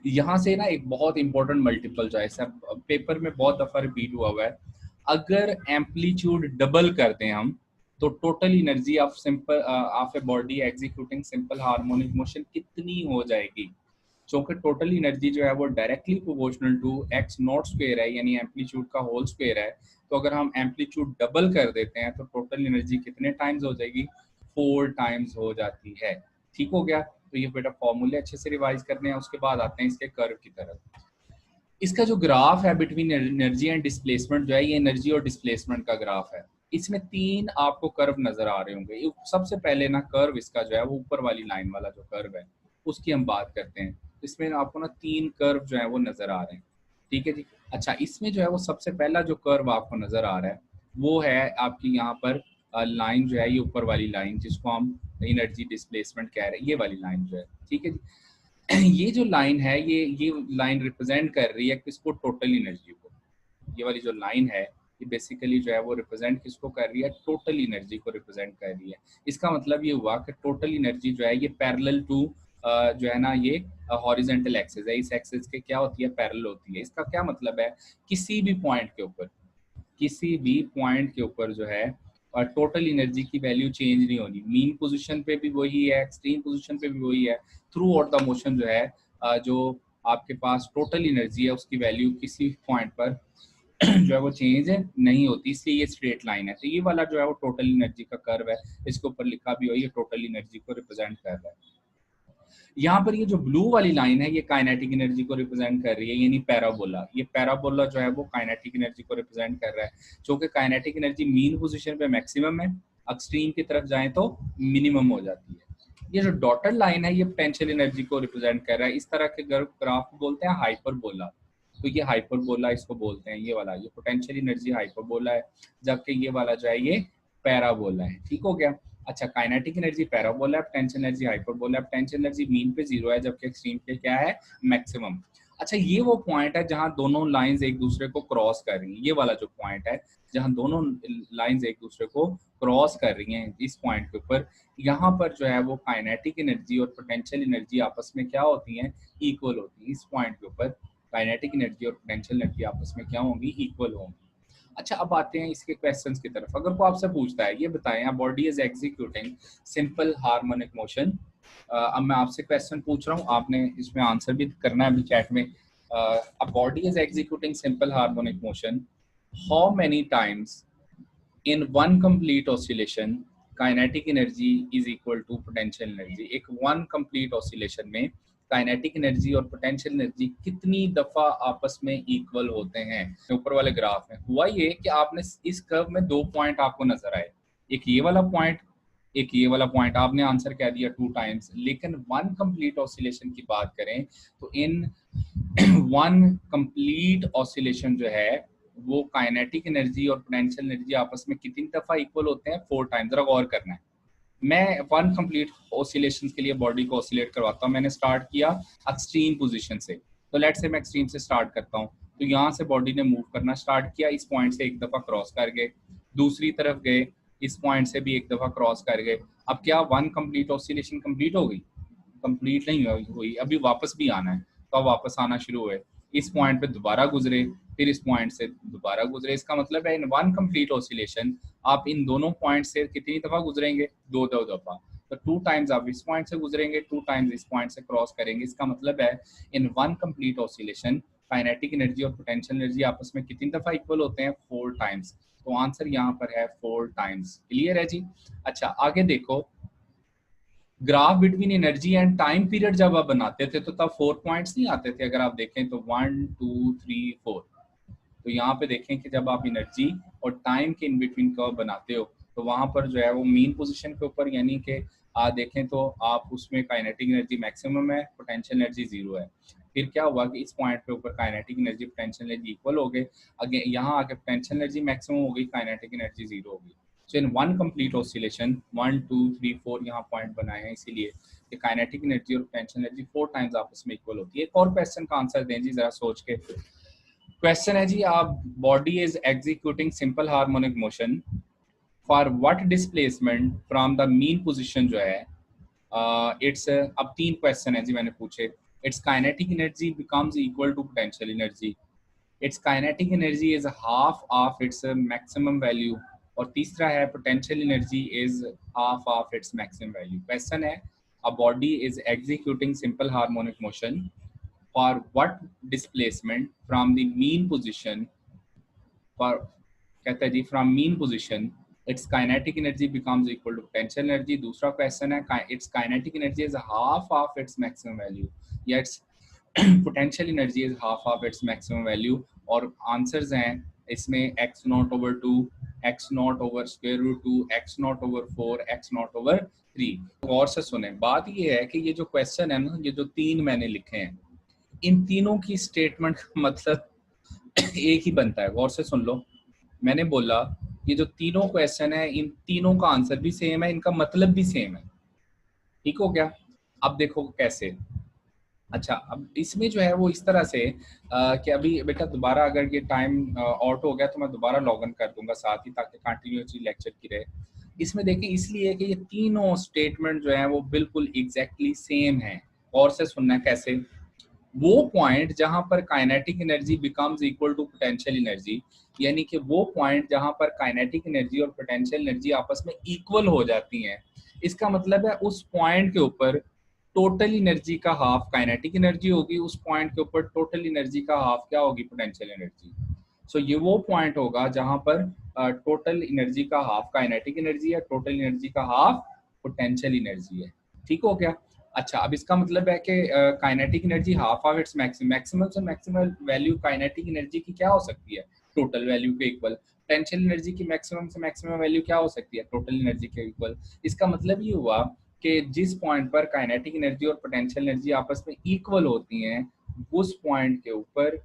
Speaker 1: यहाँ से ना एक बहुत इंपॉर्टेंट मल्टीपल चॉइस है, पेपर में बहुत दफा रिपीट हुआ है। अगर एम्पलीट्यूड डबल करते हैं हम, तो total energy of simple of a body executing simple harmonic motion कितनी हो जाएगी। क्योंकि टोटल एनर्जी जो है वो directly proportional to x naught square है, यानी एम्पलीट्यूड का होल स्क्वायर है। तो अगर हम एम्पलीट्यूड डबल कर देते हैं तो टोटल एनर्जी कितने टाइम्स हो जाएगी, 4 टाइम्स हो जाती है। ठीक हो गया। तो ये बेटा फॉर्मूले अच्छे से रिवाइज करने हैं, उसके बाद आते हैं इसके कर्व की तरफ। इसका जो ग्राफ है बिटवीन एनर्जी एंड डिस्प्लेसमेंट जो है, ये एनर्जी और डिस्प्लेसमेंट का ग्राफ है। इसमें 3 आपको कर्व नजर आ रहे होंगे। सबसे पहले ना कर्व इसका जो है वो ऊपर वाली लाइन वाला जो कर्व है उसकी हम बात करते हैं। इसमें आपको ना 3 कर्व जो है वो नजर आ रहे हैं। ठीक है जी। अच्छा, इसमें जो है वो सबसे पहला जो कर्व आपको नजर आ रहा है वो है आपकी यहाँ पर लाइन जो है, ये ऊपर वाली लाइन जिसको हम एनर्जी डिस्प्लेसमेंट कह रहे हैं, ये वाली लाइन जो है। ठीक है जी। ये जो लाइन है, ये लाइन रिप्रेजेंट कर रही है किसको, टोटल एनर्जी को। ये वाली जो लाइन है ये बेसिकली जो है वो रिप्रेजेंट किसको कर रही है, टोटल एनर्जी को रिप्रेजेंट कर रही है। इसका मतलब ये हुआ कि टोटल एनर्जी जो है ये पैरेलल टू जो है ना, ये हॉरिजॉन्टल एक्सिस है, इस एक्सिस के क्या होती है, पैरेलल होती है। इसका क्या मतलब है, किसी भी पॉइंट के ऊपर, किसी भी पॉइंट के ऊपर जो है और टोटल एनर्जी की वैल्यू चेंज नहीं होनी। मीन पोजीशन पे भी वही है, एक्सट्रीम पोजीशन पे भी वही है, थ्रू आउट द मोशन जो है जो आपके पास टोटल एनर्जी है उसकी वैल्यू किसी पॉइंट पर जो है वो चेंज नहीं होती, इसलिए ये स्ट्रेट लाइन है। तो ये वाला जो है वो टोटल एनर्जी का कर्व है, इसके ऊपर लिखा भी हो, ये टोटल एनर्जी को रिप्रेजेंट कर रहा है। यहाँ पर ये जो ब्लू वाली लाइन है ये काइनेटिक एनर्जी को रिप्रेजेंट कर रही है, यानी पैराबोला। ये पैराबोला जो है वो काइनेटिक एनर्जी को रिप्रेजेंट कर रहा है, क्योंकि काइनेटिक एनर्जी मीन पोजीशन पे मैक्सिमम है, एक्सट्रीम की तरफ जाएं तो मिनिमम हो जाती है। ये जो डॉटेड लाइन है ये पोटेंशियल एनर्जी को रिप्रेजेंट कर रहा है। इस तरह के ग्राफ बोलते हैं हाइपरबोला। तो ये हाइपरबोला इसको बोलते हैं, ये वाला, ये पोटेंशियल एनर्जी हाइपरबोला है, जबकि ये वाला जो है ये पैराबोला है। ठीक हो गया। अच्छा, काइनेटिक एनर्जी पैराबोला है, पोटेंशियल एनर्जी हाइपरबोला है। पोटेंशियल एनर्जी मीन पे 0 है, जबकि एक्सट्रीम पे क्या है, मैक्सिमम। अच्छा, ये वो पॉइंट है जहां दोनों लाइंस एक दूसरे को क्रॉस कर रही हैं। ये वाला जो पॉइंट है जहां दोनों लाइंस एक दूसरे को क्रॉस कर रही हैं, इस पॉइंट के ऊपर यहाँ पर जो है वो काइनेटिक एनर्जी और पोटेंशियल एनर्जी आपस में क्या होती हैं, इक्वल होती हैं। इस पॉइंट के ऊपर काइनेटिक एनर्जी और पोटेंशियल एनर्जी आपस में क्या होंगी, इक्वल होंगी। अच्छा, अब आते हैं इसके क्वेश्चंस की तरफ। अगर कोई आपसे पूछता है, ये बताएं, body is executing simple harmonic motion. अब मैं आपसे क्वेश्चन पूछ रहा हूँ, आपने इसमें आंसर भी करना है अभी चैट में। A body is executing simple harmonic motion, how many times in one complete oscillation kinetic energy is equal to potential energy. एक वन कंप्लीट ऑसिलेशन में काइनेटिक एनर्जी और पोटेंशियल एनर्जी कितनी दफा आपस में इक्वल होते हैं। ऊपर वाले ग्राफ में हुआ ये कि आपने इस कर्व में 2 पॉइंट आपको नजर आए, एक ये वाला पॉइंट, एक ये वाला पॉइंट, आपने आंसर कह दिया 2 टाइम्स। लेकिन वन कंप्लीट ऑसिलेशन की बात करें तो इन वन कंप्लीट ऑसिलेशन जो है वो काइनेटिक एनर्जी और पोटेंशियल एनर्जी आपस में कितनी दफा इक्वल होते हैं, 4 टाइम्स। जरा गौर करना है। मैं वन कंप्लीट ऑसिलेशन के लिए बॉडी को ऑसिलेट करवाता हूँ। मैंने स्टार्ट किया एक्सट्रीम पोजीशन से, तो लेट से मैं एक्सट्रीम से स्टार्ट करता हूँ। तो यहाँ से बॉडी ने मूव करना स्टार्ट किया, इस पॉइंट से एक दफा क्रॉस कर गए, दूसरी तरफ गए, इस पॉइंट से भी एक दफा क्रॉस कर गए। अब क्या वन कंप्लीट ऑसिलेशन कंप्लीट हो गई? कंप्लीट नहीं हुई, अभी वापस भी आना है। तो अब वापस आना शुरू हुए, इस पॉइंट पे दोबारा गुजरे, फिर इस पॉइंट से दोबारा गुजरे। इसका मतलब है इन वन कंप्लीट ऑसिलेशन आप इन दोनों पॉइंट से कितनी दफा गुजरेंगे, 2 दफा। तो 2 टाइम्स आप इस पॉइंट से गुजरेंगे, 2 टाइम्स इस पॉइंट से क्रॉस करेंगे। इसका मतलब है इन one complete oscillation kinetic energy और पोटेंशियल एनर्जी आपस में कितनी दफा इक्वल होते हैं, 4 टाइम्स। तो आंसर यहाँ पर है 4 टाइम्स। क्लियर है जी। अच्छा, आगे देखो, graph between energy and time period जब आप बनाते थे तो तब 4 पॉइंट्स नहीं आते थे। अगर आप देखें तो 1 2 3 4। तो यहाँ पे देखें कि जब आप एनर्जी और टाइम के इन बिटवीन कर्व बनाते हो तो वहां पर जो है वो मीन पोजीशन के ऊपर, यानी कि आप देखें तो आप उसमें काइनेटिक एनर्जी मैक्सिमम है, पोटेंशियल एनर्जी 0 है। फिर क्या हुआ कि इस पॉइंट पे ऊपर kinetic energy potential energy equal हो गए, अगे यहाँ आके पोटेंशियल एनर्जी मैक्सिमम हो गई, काइनेटिक एनर्जी 0 हो गई। सो इन वन कंप्लीट ऑसिलेशन 1 2 3 4 यहाँ पॉइंट बनाए हैं इसीलिए कि काइनेटिक एनर्जी और पोटेंशियल एनर्जी 4 टाइम्स आपस में इक्वल होती है। एक और क्वेश्चन का आंसर दें जी जरा सोच के। क्वेश्चन है जी, आप body is executing simple harmonic motion for what displacement from the mean position जो है इट्स अब 3 क्वेश्चन है जी मैंने पूछे। its kinetic energy becomes equal to potential energy. Its kinetic energy is half of its maximum value. और तीसरा है potential energy is half of its maximum value. Question है, a body is executing simple harmonic motion for what displacement from the mean position for, कहता है जी, from mean position its kinetic energy becomes equal to potential energy. दूसरा question है, its kinetic energy is half of its maximum value, या its potential energy is half of its maximum value. और answers हैं इसमें x naught over 2, x naught over square root 2, x naught over 4, x naught over 3. गौर से सुने, बात ये है कि ये जो क्वेश्चन है ना, ये जो तीन मैंने लिखे हैं, इन तीनों की स्टेटमेंट का मतलब एक ही बनता है. गौर से सुन लो, मैंने बोला ये जो तीनों क्वेश्चन है, इन तीनों का आंसर भी सेम है, इनका मतलब भी सेम है. ठीक हो गया? अब देखो कैसे. अच्छा, अब इसमें जो है वो इस तरह से कि अभी बेटा दोबारा अगर ये टाइम आउट हो गया तो मैं दोबारा लॉग इन कर दूंगा साथ ही, ताकि कंटिन्यूसली लेक्चर की रहे. इसमें देखें, इसलिए कि ये तीनों स्टेटमेंट जो है वो बिल्कुल एग्जैक्टली सेम है. और से सुनना कैसे, वो पॉइंट जहां पर kinetic energy becomes equal to potential energy, यानी कि वो पॉइंट जहां पर काइनेटिक एनर्जी और पोटेंशियल एनर्जी आपस में इक्वल हो जाती हैं, इसका मतलब है उस पॉइंट के ऊपर टोटल एनर्जी का हाफ काइनेटिक एनर्जी होगी, उस पॉइंट के ऊपर टोटल एनर्जी का हाफ क्या होगी, पोटेंशियल एनर्जी. सो ये वो पॉइंट होगा जहां पर टोटल एनर्जी का हाफ काइनेटिक एनर्जी है, टोटल एनर्जी का हाफ पोटेंशियल एनर्जी है. ठीक हो गया? अच्छा, अब इसका मतलब है कि kinetic energy half of its maximum से मैक्सिमम वैल्यू काइनेटिक एनर्जी की क्या हो सकती है, टोटल वैल्यू के इक्वल. पोटेंशियल एनर्जी की मैक्सिमम से मैक्सिमम वैल्यू क्या हो सकती है, टोटल एनर्जी के इक्वल. इसका मतलब ये हुआ कि जिस पॉइंट पर काइनेटिक एनर्जी और पोटेंशियल एनर्जी आपस में इक्वल होती हैं, उस पॉइंट के ऊपर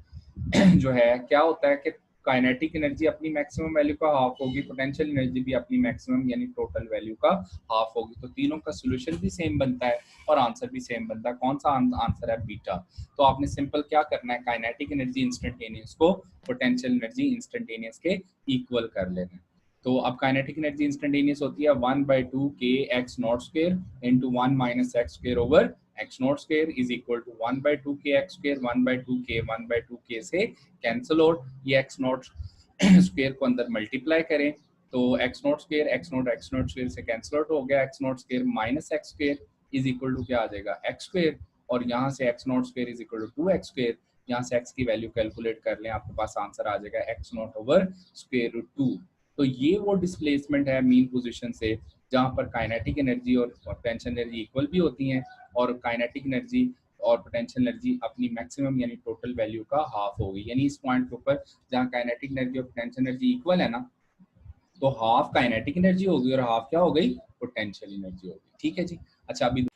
Speaker 1: जो है क्या होता है कि काइनेटिक एनर्जी अपनी मैक्सिमम वैल्यू का हाफ होगी, पोटेंशियल एनर्जी भी अपनी मैक्सिमम यानी टोटल वैल्यू का हाफ होगी. तो तीनों का सोल्यूशन भी सेम बनता है और आंसर भी सेम बनता है. कौन सा आंसर है, बीटा. तो आपने सिंपल क्या करना है, काइनेटिक एनर्जी इंस्टेंटेनियस को पोटेंशियल एनर्जी इंस्टेंटेनियस के इक्वल कर लेना है. तो अब काइनेटिक एनर्जी इंस्टेंटेनियस होती है 1/2 k x naught square into 1 minus x square over x naught square is equal to 1/2 k x square. 1/2 k से कैंसिल आउट, ये x नॉट स्क्वायर को अंदर मल्टीप्लाई करें तो x नॉट स्क्वायर से cancel out हो गया, x naught square minus x square is equal to क्या आ जाएगा, x स्क्वायर. और यहाँ से x naught square is equal to 2x square. यहाँ से x की वैल्यू कैलकुलेट कर लें, आपके पास आंसर आ जाएगा x naught over square root 2. तो ये वो डिस्प्लेसमेंट है मीन पोजीशन से जहाँ पर काइनेटिक एनर्जी और पोटेंशियल एनर्जी इक्वल भी होती हैं, और काइनेटिक एनर्जी और पोटेंशियल एनर्जी अपनी मैक्सिमम यानी टोटल वैल्यू का हाफ होगी. यानी इस पॉइंट के ऊपर जहाँ काइनेटिक एनर्जी और पोटेंशियल एनर्जी इक्वल है ना, तो हाफ काइनेटिक एनर्जी होगी और हाफ क्या हो गई, पोटेंशियल एनर्जी होगी. ठीक है जी. अच्छा, अभी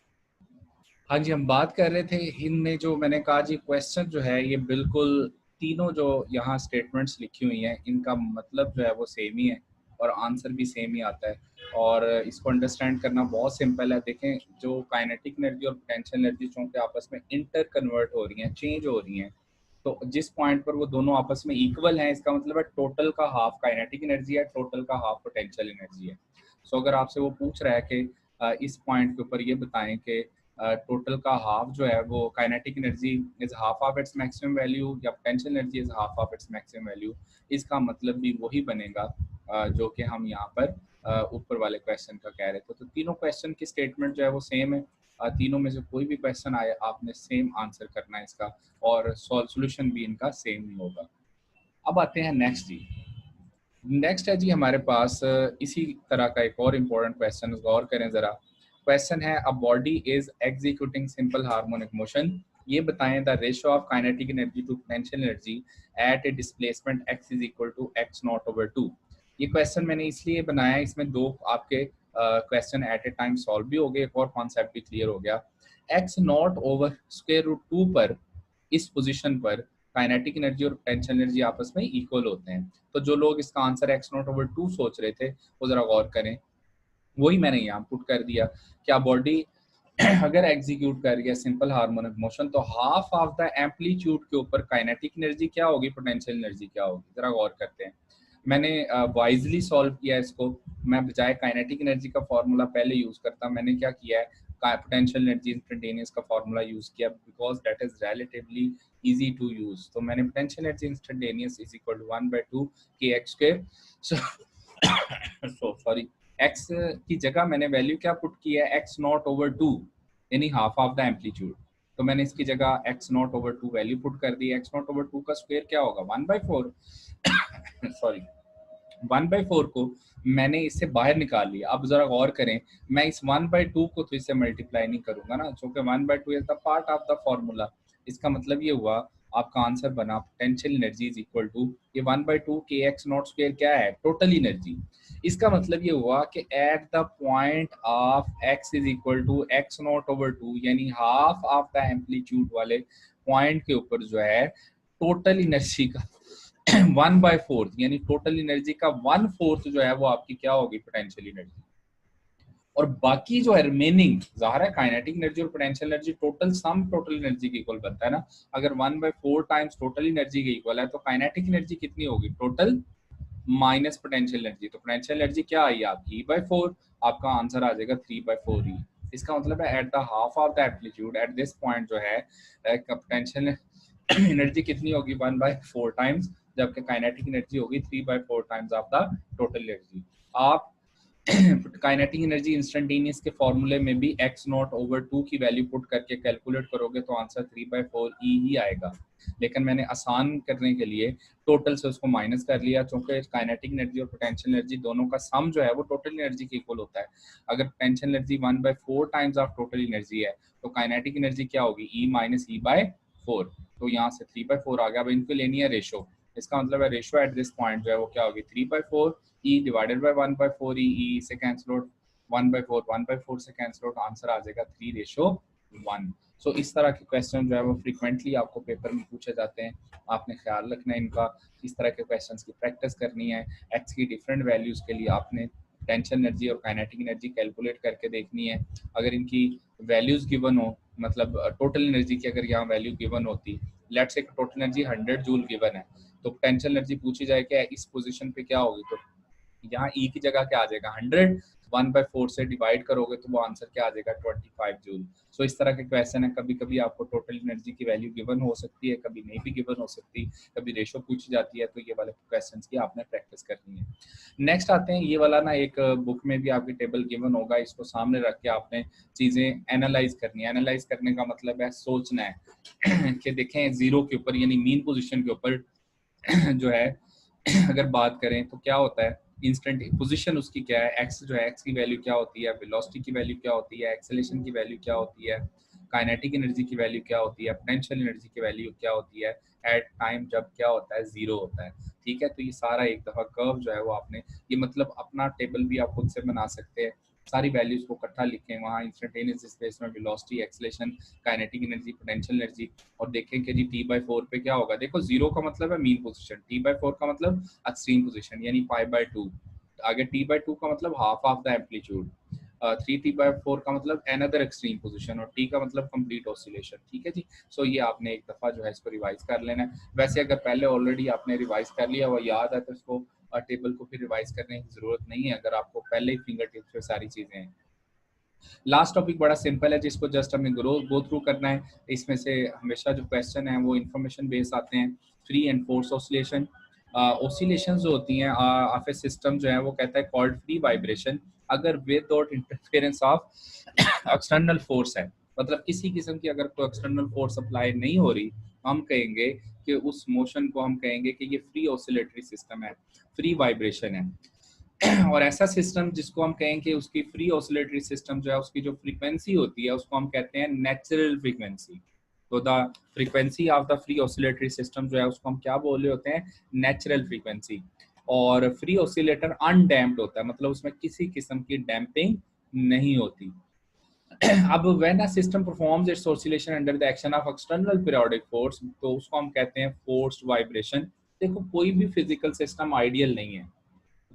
Speaker 1: हाँ जी, हम बात कर रहे थे इनमें जो मैंने कहा जी, क्वेश्चन जो है ये बिल्कुल तीनों जो यहाँ स्टेटमेंट्स लिखी हुई हैं, इनका मतलब जो है वो सेम ही है और आंसर भी सेम ही आता है. और इसको अंडरस्टैंड करना बहुत सिंपल है. देखें, जो काइनेटिक एनर्जी और पोटेंशियल एनर्जी चूँकि आपस में इंटर कन्वर्ट हो रही हैं, चेंज हो रही हैं, तो जिस पॉइंट पर वो दोनों आपस में इक्वल हैं, इसका मतलब है टोटल का हाफ काइनेटिक एनर्जी है, टोटल का हाफ पोटेंशियल एनर्जी है. सो अगर आपसे वो पूछ रहा है कि इस पॉइंट के ऊपर ये बताएं कि टोटल का हाफ जो है वो kinetic energy is half of its maximum value या potential energy is half of its maximum value, इसका मतलब भी वही बनेगा जो कि हम यहाँ पर ऊपर वाले क्वेश्चन का कह रहे थे. तो तीनों क्वेश्चन की स्टेटमेंट जो है वो सेम है. तीनों में से कोई भी क्वेश्चन आए आपने सेम आंसर करना है इसका, और सॉल्यूशन भी इनका सेम ही होगा. अब आते हैं नेक्स्ट जी. नेक्स्ट है जी हमारे पास इसी तरह का एक और इम्पोर्टेंट क्वेश्चन, गौर करें जरा. क्वेश्चन है, a body is executing simple harmonic motion. ये बताएं the ratio of kinetic energy to potential energy at a displacement x is equal to x naught over 2. ये क्वेश्चन मैंने इसलिए बनाया, इसमें दो आपके question at a time solve भी हो गए, एक और कॉन्सेप्ट भी क्लियर हो गया. x naught over square root 2 पर, इस पोजीशन पर काइनेटिक एनर्जी और पोटेंशियल एनर्जी आपस में इक्वल होते हैं. तो जो लोग इसका आंसर x नॉट ओवर 2 सोच रहे थे वो जरा गौर करें, वही मैंने यहाँ पुट कर दिया. क्या बॉडी अगर एग्जीक्यूट कर रही है सिंपल हार्मोनिक मोशन, तो हाफ ऑफ द एम्पलीट्यूड के ऊपर काइनेटिक एनर्जी क्या होगी, पोटेंशियल एनर्जी क्या होगी, जरा गौर करते हैं. मैंने वाइजली सॉल्व किया इसको. मैं बजाय काइनेटिक एनर्जी का फॉर्मूला पहले यूज करता, मैंने क्या किया है, पोटेंशियल एनर्जी इंस्टेंटेनियस का फॉर्मूला यूज किया because that is relatively easy to use. तो मैंने potential energy instantaneous is equal to 1/2 k x square, so sorry, x की जगह मैंने वैल्यू क्या पुट की है, एक्स नॉट ओवर 2 यानी हाफ ऑफ द एम्पलीट्यूड। तो मैंने इसकी जगह x naught over 2 value put कर दी। एक्स नॉट ओवर 2 का स्क्वायर क्या होगा, 1/4 सॉरी 1/4 को मैंने इससे बाहर निकाल लिया। अब जरा गौर करें, मैं इस 1/2 को तो इससे मल्टीप्लाई नहीं करूंगा ना, क्योंकि 1/2 is the part of the formula. इसका मतलब ये हुआ आपका आंसर बना potential energy is equal to ये 1/2 के एक्स नॉट स्क्वायर क्या है, टोटल एनर्जी। इसका मतलब ये हुआ कि at the point of x is equal to x naught over 2 यानी हाफ ऑफ द एम्पलीट्यूड वाले पॉइंट के ऊपर जो है टोटल एनर्जी का 1/4 यानी टोटल एनर्जी का 1/4 जो है वो आपकी क्या होगी, पोटेंशियल एनर्जी। और बाकी जो है रिमेनिंग, ज़ाहिर है काइनेटिक एनर्जी और potential energy total sum total energy के इक्वल बनता है ना। अगर 1/4 टाइम्स टोटल एनर्जी के इक्वल है तो काइनेटिक एनर्जी कितनी होगी, टोटल माइनस पोटेंशियल एनर्जी। तो पोटेंशियल एनर्जी क्या आई आपकी E/4, आपका आंसर आ जाएगा 3/4 E। इसका मतलब है at the half of the amplitude at this point जो है पोटेंशियल एनर्जी कितनी होगी, 1/4 टाइम्स, जबकि काइनेटिक एनर्जी होगी 3/4 times of the total energy. आप काइनेटिक एनर्जी इंस्टेंटेनियस के फॉर्मूले में भी एक्स नॉट ओवर 2 की वैल्यू पुट करके कैलकुलेट करोगे तो आंसर 3/4 E ही आएगा। लेकिन मैंने आसान करने के लिए टोटल से उसको माइनस कर लिया, क्योंकि काइनेटिक एनर्जी और पोटेंशियल एनर्जी दोनों का सम जो है वो टोटल एनर्जी के इक्वल होता है। अगर potential energy 1/4 times of total energy है तो काइनेटिक एनर्जी क्या होगी, E माइनस E/4। तो यहाँ से 3/4 आ गया। अब इनको लेनी है रेशो, इसका मतलब है रेशो एट दिस पॉइंट जो है वो क्या होगी, 3/4 E divided by 1/4 E। E से कैंसिल आउट 1/4 से कैंसिल आउट, आंसर आ जाएगा 3:1। सो इस तरह के क्वेश्चन जो है वो फ्रीक्वेंटली आपको पेपर में पूछे जाते हैं। आपने ख्याल रखना है इनका, इस तरह के क्वेश्चंस की प्रैक्टिस करनी है। एक्स की डिफरेंट वैल्यूज़ के लिए आपने पोटेंशियल एनर्जी और काइनेटिक एनर्जी कैलकुलेट करके देखनी है। अगर इनकी वैल्यूज़ गिवन हो, मतलब टोटल एनर्जी की अगर यहाँ वैल्यू गिवन होती, let's say total energy 100 joule given है, तो पोटेंशियल एनर्जी पूछी जाए कि इस पोजीशन पे क्या होगी, तो यहाँ E की जगह क्या आ जाएगा 100, 1/4 से डिवाइड करोगे तो वो आंसर क्या आ जाएगा 25 जूल। सो इस तरह के क्वेश्चन है, कभी कभी आपको टोटल एनर्जी की वैल्यू गिवन हो सकती है, कभी नहीं भी गिवन हो सकती, कभी रेशो पूछी जाती है, तो ये वाले क्वेश्चंस की आपने प्रैक्टिस करनी है। नेक्स्ट आते हैं, ये वाला ना एक बुक में भी आपकी टेबल गिवन होगा, इसको सामने रख के आपने चीज़ें एनालाइज करनी है। एनालाइज करने का मतलब है सोचना है कि देखें जीरो के ऊपर यानी मीन पोजिशन के ऊपर जो है अगर बात करें तो क्या होता है, इंस्टेंट पोजीशन उसकी क्या है, एक्स जो है एक्स की वैल्यू क्या होती है, वेलोसिटी की वैल्यू क्या होती है, एक्सेलेरेशन की वैल्यू क्या होती है, काइनेटिक एनर्जी की वैल्यू क्या होती है, पोटेंशियल एनर्जी की वैल्यू क्या होती है एट टाइम जब क्या होता है, जीरो होता है। ठीक है, तो ये सारा एक दफ़ा कर्व जो है वो आपने, ये मतलब अपना टेबल भी आप खुद से बना सकते हैं, सारी वैल्यूज को इकट्ठा लिखें वहाँ इंस्टेंटेनियस स्पेस में, velocity, acceleration, kinetic energy, potential energy, और देखें कि जी T/4 पे क्या होगा। देखो जीरो का मतलब है मीन पोजीशन, T/4 का मतलब एक्सट्रीम पोजीशन यानी π/2, आगे T/2 का मतलब half of the amplitude, 3T/4 का मतलब अनदर एक्सट्रीम पोजीशन, और T का मतलब कंप्लीट ऑसिलेशन। ठीक है जी, सो ये आपने एक दफ़ा जो है इसको रिवाइज कर लेना है। वैसे अगर पहले ऑलरेडी आपने रिवाइज कर लिया हुआ याद है तो इसको टेबल को फिर रिवाइज करने की ज़रूरत नहीं है, अगर आपको पहले ही फिंगर टिप्स पे सारी चीज़ें हैं। लास्ट टॉपिक बड़ा सिंपल है, जिसको जस्ट हमें गो थ्रू करना है। इसमें से हमेशा जो क्वेश्चन है वो इन्फॉर्मेशन बेस्ड आते हैं। Free and force oscillation, oscillation जो होती हैं ऑफ ए सिस्टम जो है वो कहता है कॉल्ड फ्री वाइब्रेशन अगर without interference of external force है, मतलब किसी किस्म की अगर कोई एक्सटर्नल फोर्स अप्लाई नहीं हो रही, हम कहेंगे कि उस मोशन को हम कहेंगे कि ये फ्री ऑसिलेटरी सिस्टम है, फ्री वाइब्रेशन है। और ऐसा सिस्टम जिसको हम कहें कि उसकी फ्री ऑसिलेटरी सिस्टम जो है उसकी जो फ्रीक्वेंसी होती है उसको हम कहते हैं नेचुरल फ्रीक्वेंसी। तो the frequency of the free oscillatory system जो है उसको हम क्या बोल रहे होते हैं, नेचुरल फ्रीक्वेंसी। और फ्री ऑसिलेटर अनडैम्प्ड होता है, मतलब उसमें किसी किस्म की डैम्पिंग नहीं होती। अब when a system performs it's oscillation under the action of external periodic force, तो उसको हम कहते हैं फोर्स्ड वाइब्रेशन। देखो कोई भी फिजिकल सिस्टम आइडियल नहीं है,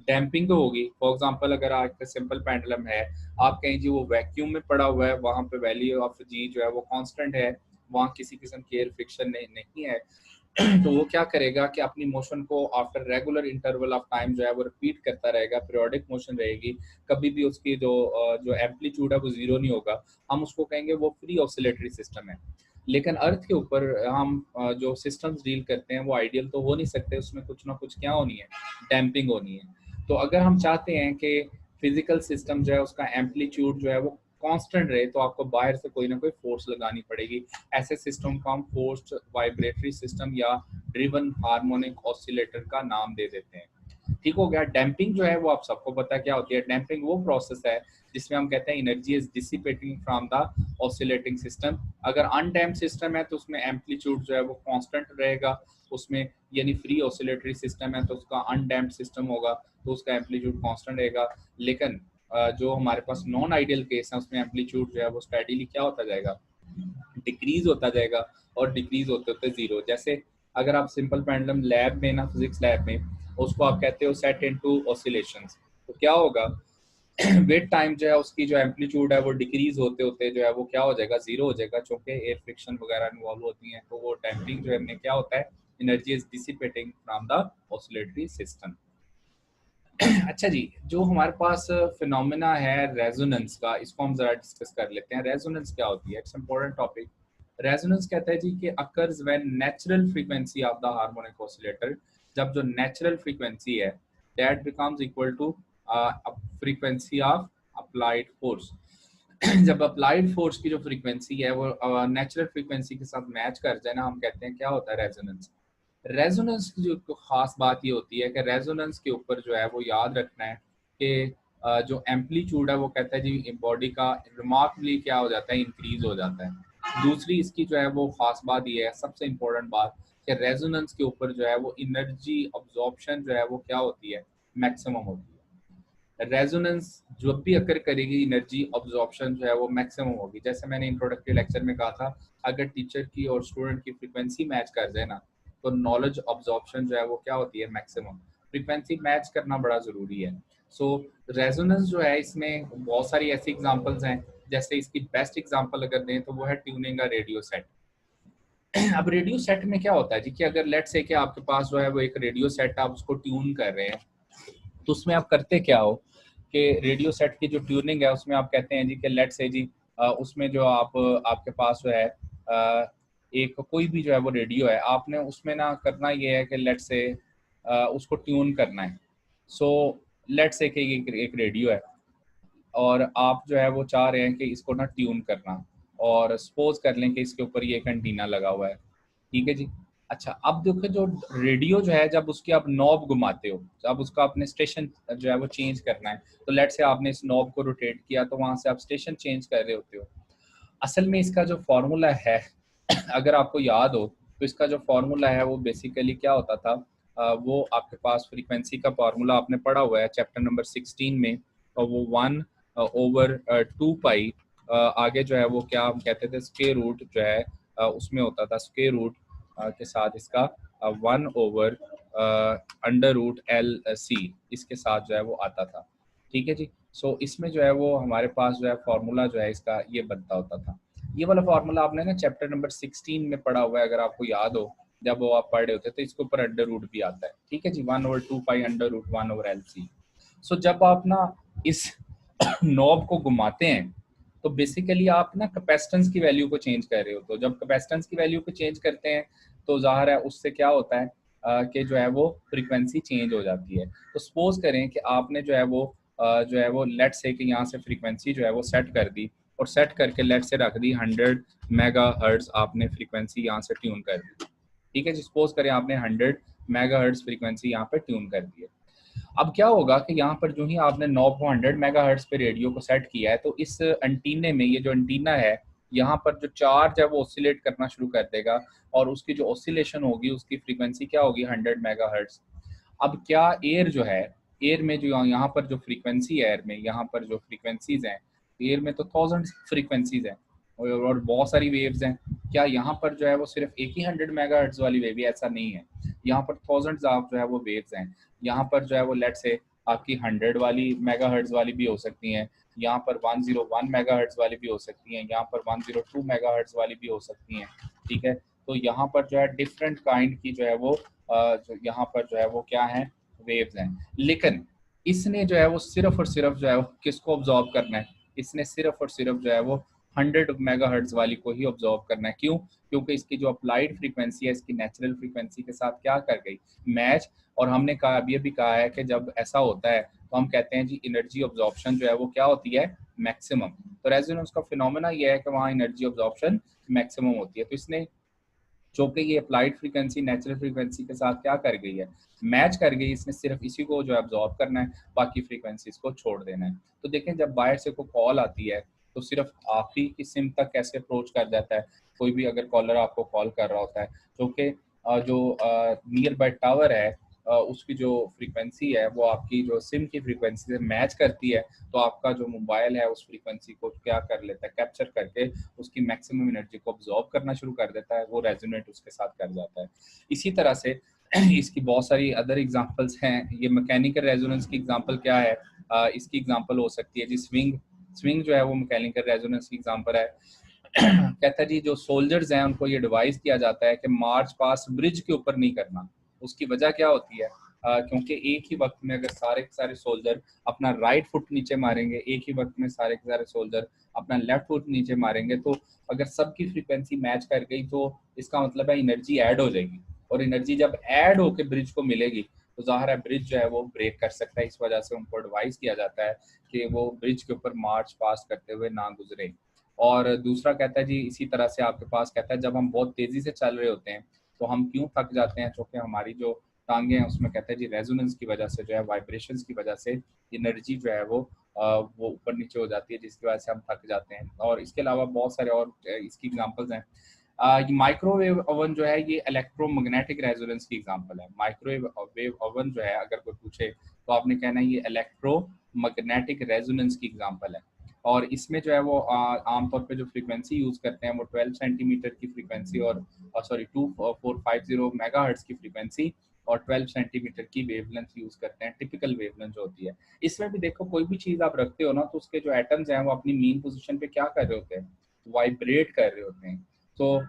Speaker 1: डैम्पिंग तो होगी। फॉर एग्जांपल अगर आपका सिंपल पेंडुलम है, आप कहीं जी वो वैक्यूम में पड़ा हुआ है, वहां पे वैल्यू ऑफ जी जो है वो कांस्टेंट है, वहां किसी किस्म की एयर फ्रिक्शन नहीं है, तो वो क्या करेगा कि अपनी मोशन को after regular interval of time जो है वो रिपीट करता रहेगा, पीरियोडिक मोशन रहेगी, कभी भी उसकी जो एम्पलीट्यूड है वो जीरो नहीं होगा, हम उसको कहेंगे वो फ्री ऑसिलेटरी सिस्टम है। लेकिन अर्थ के ऊपर हम जो सिस्टम्स डील करते हैं वो आइडियल तो हो नहीं सकते, उसमें कुछ ना कुछ क्या होनी है, डैम्पिंग होनी है। तो अगर हम चाहते हैं कि फिजिकल सिस्टम जो है उसका एम्पलीट्यूड जो है वो कांस्टेंट रहे, तो आपको बाहर से कोई ना कोई फोर्स लगानी पड़ेगी। ऐसे सिस्टम को हम फोर्स्ड वाइब्रेटरी सिस्टम या ड्रिवन हार्मोनिक ऑसिलेटर का नाम दे देते हैं। ठीक हो गया। डैम्पिंग जो है वो आप सबको पता क्या होती है। डैम्पिंग वो प्रोसेस है जिसमें हम कहते हैं energy is dissipating from the oscillating system. अगर अनडैम्प सिस्टम है तो उसमें एम्पलीट्यूड जो है वो कांस्टेंट रहेगा, उसमें यानी फ्री ऑसिलेटरी सिस्टम है तो उसका अनडैम्प सिस्टम होगा तो उसका एम्पलीट्यूड कांस्टेंट रहेगा। लेकिन जो हमारे पास नॉन आइडियल केस है उसमें एम्पलीट्यूड जो है वो स्टडीली क्या होता जाएगा, डिक्रीज होता जाएगा और डिक्रीज होते होते जीरो। जैसे अगर आप सिंपल पेंडुलम लैब में ना, फिजिक्स लैब में, उसको आप कहते हो सेट इनटू ऑसिलेशंस, तो क्या होगा वेट टाइम जो है उसकी जो एम्पलीट्यूड है वो डिक्रीज होते होते जो है वो क्या हो जाएगा, जीरो हो जाएगा, चूंकि एयर फ्रिक्शन वगैरह इन्वॉल्व होती हैं। तो वो डैम्पिंग जो है क्या होता है, energy is dissipating from the oscillatory system. अच्छा जी, जो हमारे पास फिनोमेना है रेजोनेंस का, इसको हम जरा डिस्कस कर लेते हैं। रेजोनेंस क्या होती है, इट्स इंपॉर्टेंट टॉपिक। रेजोनेंस कहता है जी कि occurs when natural frequency of the harmonic oscillator, जब जो नेचुरल फ्रीक्वेंसी है that becomes equal to frequency of applied force. जब अप्लाइड फोर्स की जो फ्रीक्वेंसी है वो नेचुरल फ्रीक्वेंसी के साथ मैच कर जाए ना, हम कहते हैं क्या होता है रेजोनेंस। रेजोनेंस की जो खास बात ये होती है कि रेजोनेंस के ऊपर जो है वो याद रखना है कि जो एम्पलीट्यूड है वो कहता है जी बॉडी का रिमार्कबली क्या हो जाता है, इंक्रीज हो जाता है। दूसरी इसकी जो है वो खास बात ये है, सबसे इम्पोर्टेंट बात, कि रेजोनेंस के ऊपर जो है वो एनर्जी अब्जॉर्प्शन जो है वो क्या होती है, मैक्सिमम होती है। रेजोनेंस जब भी अकर करेगी एनर्जी अब्जॉर्प्शन जो है वो मैक्सिमम होगी। जैसे मैंने इंट्रोडक्टरी लेक्चर में कहा था, अगर टीचर की और स्टूडेंट की फ्रीक्वेंसी मैच कर जाए ना तो नॉलेज अब्जॉर्प्शन जो है वो क्या होती है, मैक्सिमम। फ्रीक्वेंसी मैच करना बड़ा ज़रूरी है। सो रेजोनेंस जो है इसमें बहुत सारी ऐसी एग्जांपल्स हैं। जैसे इसकी बेस्ट एग्जांपल अगर दें तो वो है ट्यूनिंग का रेडियो सेट। अब रेडियो सेट में क्या होता है जी कि अगर लेट से कि आपके पास जो है वो एक रेडियो सेट, आप उसको ट्यून कर रहे हैं, तो उसमें आप करते क्या हो कि रेडियो सेट की जो ट्यूनिंग है उसमें आप कहते हैं जी कि लेट से जी उसमें जो आपके पास जो है एक कोई भी जो है वो रेडियो है, आपने उसमें ना करना ये है कि लेट से उसको ट्यून करना है। सो लेट से कि एक रेडियो है और आप जो है वो चाह रहे हैं कि इसको ना ट्यून करना, और सपोज कर लें कि इसके ऊपर ये एक एंटीना लगा हुआ है। ठीक है जी। अच्छा, अब देखो जो रेडियो जो है जब उसकी आप नॉब घुमाते हो, जब उसका आपने स्टेशन जो है वो चेंज करना है, तो लेट से आपने इस नॉब को रोटेट किया तो वहां से आप स्टेशन चेंज कर रहे होते हो। असल में इसका जो फॉर्मूला है अगर आपको याद हो तो इसका जो फॉर्मूला है वो बेसिकली क्या होता था, वो आपके पास फ्रीक्वेंसी का फार्मूला आपने पढ़ा हुआ है चैप्टर नंबर 16 में, और वो 1/2 पाई आगे जो है वो क्या हम कहते थे, स्क्वायर रूट जो है उसमें होता था, स्क्वायर रूट के साथ इसका 1/√L/C इसके साथ जो है वो आता था। ठीक है जी। सो इसमें जो है वो हमारे पास जो है फार्मूला जो है इसका ये बनता होता था। ये वाला फार्मूला आपने ना चैप्टर नंबर 16 में पढ़ा हुआ है, अगर आपको याद हो, जब वो आप पढ़ रहे होते तो इसके ऊपर अंडर रूट भी आता है। ठीक है जी, 1/2 पाई अंडर रूट 1/LC। सो जब आप ना इस नॉब को घुमाते हैं तो बेसिकली आप ना कैपेसिटेंस की वैल्यू को चेंज कर रहे हो। तो जब कैपेसिटेंस की वैल्यू को चेंज करते हैं तो जाहिर है उससे क्या होता है कि जो है वो फ्रीक्वेंसी चेंज हो जाती है। तो सपोज करें कि आपने जो है वो लेट से कि यहाँ से फ्रीक्वेंसी जो है वो सेट कर दी, और सेट करके लेट से रख दी 100 मेगा हर्ट्ज, आपने फ्रीक्वेंसी यहाँ से ट्यून कर दी। ठीक है जी, सपोज करें आपने 100 मेगा हर्ट्ज फ्रीक्वेंसी यहाँ पे ट्यून कर दी है। अब क्या होगा कि यहाँ पर जो ही आपने नॉब को 100 मेगाहर्ट्ज पे रेडियो को सेट किया है, तो इस एंटीने में, ये जो एंटीना है, यहाँ पर जो चार्ज है वो ऑसिलेट करना शुरू कर देगा, और उसकी जो ऑसिलेशन होगी उसकी फ्रीक्वेंसी क्या होगी, 100 मेगाहर्ट्ज। अब क्या एयर जो है, एयर में जो यहाँ पर जो फ्रीक्वेंसी है, एयर में यहाँ पर जो फ्रीक्वेंसीज हैं, एयर में तो थाउजेंड फ्रीक्वेंसीज हैं और बहुत सारी वेव्स हैं। क्या यहाँ पर जो है वो सिर्फ एक ही 100 मेगाहर्ट्ज वाली वेव है, ऐसा नहीं है। यहाँ पर थाउजेंड्स ऑफ जो है वो वेव्स हैं। यहाँ पर जो है वो लेट से आपकी 100 वाली मेगाहर्ट्ज वाली भी हो सकती हैं, यहाँ पर 101 मेगाहर्ट्ज वाली भी हो सकती हैं, यहाँ पर 102 मेगाहर्ट्ज वाली भी हो सकती हैं। ठीक है। तो यहाँ पर जो है डिफरेंट काइंड की जो है वो जो यहाँ पर जो है वो क्या है, वेव्स हैं। लेकिन इसने जो है वो सिर्फ और सिर्फ जो है वो किसको ऑब्जॉर्व करना है, इसने सिर्फ और सिर्फ जो है वो 100 मेगाहर्ट्ज वाली को ही ऑब्जॉर्व करना है। क्यों? क्योंकि इसकी जो अप्लाइड फ्रीक्वेंसी है इसकी नेचुरल फ्रीक्वेंसी के साथ क्या कर गई, मैच। और हमने कहा अभी अभी कहा है कि जब ऐसा होता है तो हम कहते हैं जी एनर्जी ऑब्जॉर्प्शन जो है वो क्या होती है, मैक्सिमम। तो रेजोनेंस का फिनोमेना ये है कि वहाँ एनर्जी ऑब्जॉर्प्शन मैक्सिमम होती है। तो इसने जो कि ये अप्लाइड फ्रीक्वेंसी नेचुरल फ्रीक्वेंसी के साथ क्या कर गई है, मैच कर गई। इसने सिर्फ इसी को जो है अब्जॉर्ब करना है, बाकी फ्रीक्वेंसीज को छोड़ देना है। तो देखें जब बाहर से कोई कॉल आती है तो सिर्फ आप ही की सिम तक कैसे अप्रोच कर जाता है। कोई भी अगर कॉलर आपको कॉल कर रहा होता है जो कि जो नियर बाय टावर है उसकी जो फ्रीक्वेंसी है वो आपकी जो सिम की फ्रीक्वेंसी से मैच करती है, तो आपका जो मोबाइल है उस फ्रीक्वेंसी को क्या कर लेता है, कैप्चर करके उसकी मैक्सिमम एनर्जी को ऑब्जॉर्व करना शुरू कर देता है, वो रेजोनेट उसके साथ कर जाता है। इसी तरह से इसकी बहुत सारी अदर एग्जांपल्स हैं। ये मैकेनिकल रेजोनेंस की एग्जांपल क्या है, इसकी एग्जांपल हो सकती है जी स्विंग। स्विंग जो है वो मैकेनिकल रेजोनेंस की एग्जांपल है। कहता है जी जो सोल्जर्स हैं उनको ये डिवाइस दिया जाता है कि मार्च पास ब्रिज के ऊपर नहीं करना। उसकी वजह क्या होती है, क्योंकि एक ही वक्त में अगर सारे के सारे सोल्जर अपना राइट फुट नीचे मारेंगे, एक ही वक्त में सारे के सारे सोल्जर अपना लेफ्ट फुट नीचे मारेंगे, तो अगर सबकी फ्रीक्वेंसी मैच कर गई तो इसका मतलब है एनर्जी ऐड हो जाएगी। और एनर्जी जब ऐड होकर ब्रिज को मिलेगी तो जाहिर है ब्रिज जो है वो ब्रेक कर सकता है। इस वजह से उनको एडवाइस किया जाता है कि वो ब्रिज के ऊपर मार्च पास करते हुए ना गुजरे। और दूसरा कहता है जी इसी तरह से आपके पास कहता है जब हम बहुत तेजी से चल रहे होते हैं तो हम क्यों थक जाते हैं, क्योंकि हमारी जो टांगे हैं उसमें कहते हैं जी रेजोनेंस की वजह से जो है वाइब्रेशंस की वजह से एनर्जी जो है वो ऊपर नीचे हो जाती है, जिसकी वजह से हम थक जाते हैं। और इसके अलावा बहुत सारे और इसकी एग्जांपल्स हैं। ये माइक्रोवेव ओवन जो है ये इलेक्ट्रोमैग्नेटिक रेजोनेंस की एग्जांपल है। माइक्रोवेव ओवन जो है अगर कोई पूछे तो आपने कहना है ये इलेक्ट्रोमैग्नेटिक रेजोनेंस की एग्जांपल है। और इसमें जो है वो आमतौर पे जो फ्रीक्वेंसी यूज करते हैं वो 12 सेंटीमीटर की फ्रीक्वेंसी और सॉरी 2450 मेगाहर्ट्ज की फ्रीक्वेंसी और 12 सेंटीमीटर की वेवलेंथ यूज करते हैं, टिपिकल वेवलेंथ जो होती है। इसमें भी देखो कोई भी चीज आप रखते हो ना तो उसके जो एटम्स हैं वो अपनी मीन पोजीशन पे क्या कर रहे होते हैं, वाइब्रेट कर रहे होते हैं। तो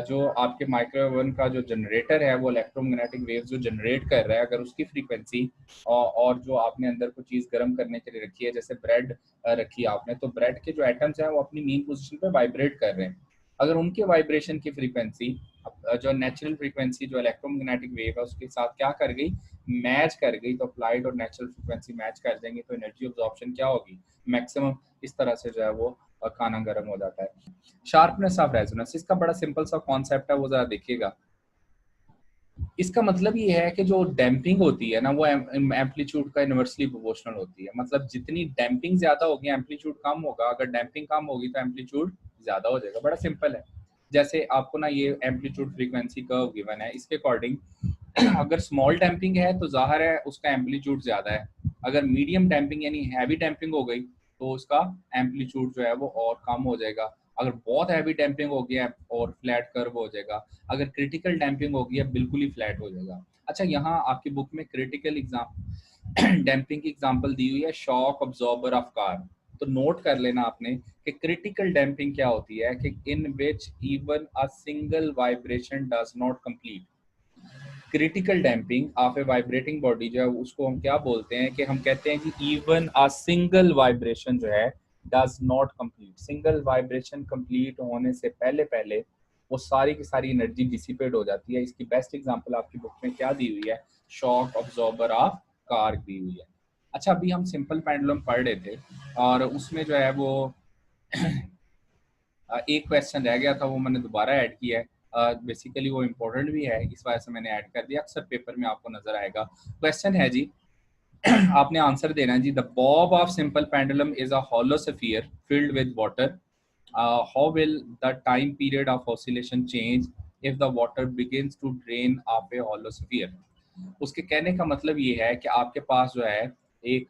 Speaker 1: जो आपके माइक्रोवेव ओवन का जो जनरेटर है वो इलेक्ट्रोमैग्नेटिक वेव जो जनरेट कर रहा है, अगर उसकी फ्रीक्वेंसी और जो आपने अंदर कोई चीज गर्म करने के लिए रखी है जैसे ब्रेड रखी है आपने, तो ब्रेड के जो एटम्स हैं वो अपनी मीन पोजीशन पे वाइब्रेट कर रहे हैं। अगर उनके वाइब्रेशन की फ्रीक्वेंसी जो नेचुरल फ्रीक्वेंसी जो इलेक्ट्रोमैग्नेटिक वेव है उसके साथ क्या कर गई, मैच कर गई, तो अप्लाइड और नेचुरल फ्रीक्वेंसी मैच कर देंगे तो एनर्जी ऑब्जॉर्प्शन क्या होगी, मैक्सिमम। इस तरह से जो है वो खाना गर्म हो जाता है। शार्पनेस ऑफ रेजोनेंस, इसका बड़ा सिंपल सा कॉन्सेप्ट है, वो जरा देखिएगा। इसका मतलब ये है कि जो डैम्पिंग होती है ना वो एम्पलीट्यूड का इनवर्सली प्रोपोर्शनल होती है। मतलब जितनी डैम्पिंग ज्यादा होगी एम्पलीट्यूड कम होगा, अगर डैम्पिंग कम होगी तो एम्पलीट्यूड ज्यादा हो जाएगा। बड़ा सिंपल है। जैसे आपको ना ये एम्पलीट्यूड फ्रीक्वेंसी कर्व गिवन है, इसके अकॉर्डिंग अगर स्मॉल डैम्पिंग है तो जाहिर है उसका एम्पलीट्यूड ज्यादा है। अगर मीडियम डैम्पिंग यानी हैवी डैम्पिंग हो गई तो उसका एम्पलीट्यूड जो है वो और कम हो जाएगा। अगर बहुत हैवी डैम्पिंग हो गया और फ्लैट कर्व हो जाएगा। अगर क्रिटिकल डैम्पिंग हो गया बिल्कुल ही फ्लैट हो जाएगा। अच्छा, यहाँ आपकी बुक में क्रिटिकल एग्जाम डैम्पिंग की एग्जांपल दी हुई है, शॉक अब्जॉर्बर ऑफ कार। तो नोट कर लेना आपने कि क्रिटिकल डैम्पिंग क्या होती है कि in which even a single vibration does not complete. Critical damping of a vibrating body जो है उसको हम क्या बोलते हैं कि हम कहते हैं कि इवन अ सिंगल वाइब्रेशन जो है does not complete. Single vibration complete होने से पहले पहले वो सारी की सारी एनर्जी डिसिपेट हो जाती है। इसकी बेस्ट एग्जांपल आपकी बुक में क्या दी हुई है, शॉक अब्जॉर्बर ऑफ कार दी हुई है। अच्छा, अभी हम सिंपल पेंडुलम पढ़ रहे थे और उसमें जो है वो एक क्वेश्चन रह गया था, वो मैंने दोबारा ऐड किया है। बेसिकली वो इम्पोर्टेंट भी है, इस वजह से मैंने ऐड कर दिया। अक्सर पेपर में आपको नजर आएगा। क्वेश्चन है जी आपने आंसर देना है जी। The bob of simple pendulum is a hollow sphere filled with water. How will the time period of oscillation change if the water begins to drain off a hollow sphere. उसके कहने का मतलब ये है कि आपके पास जो है एक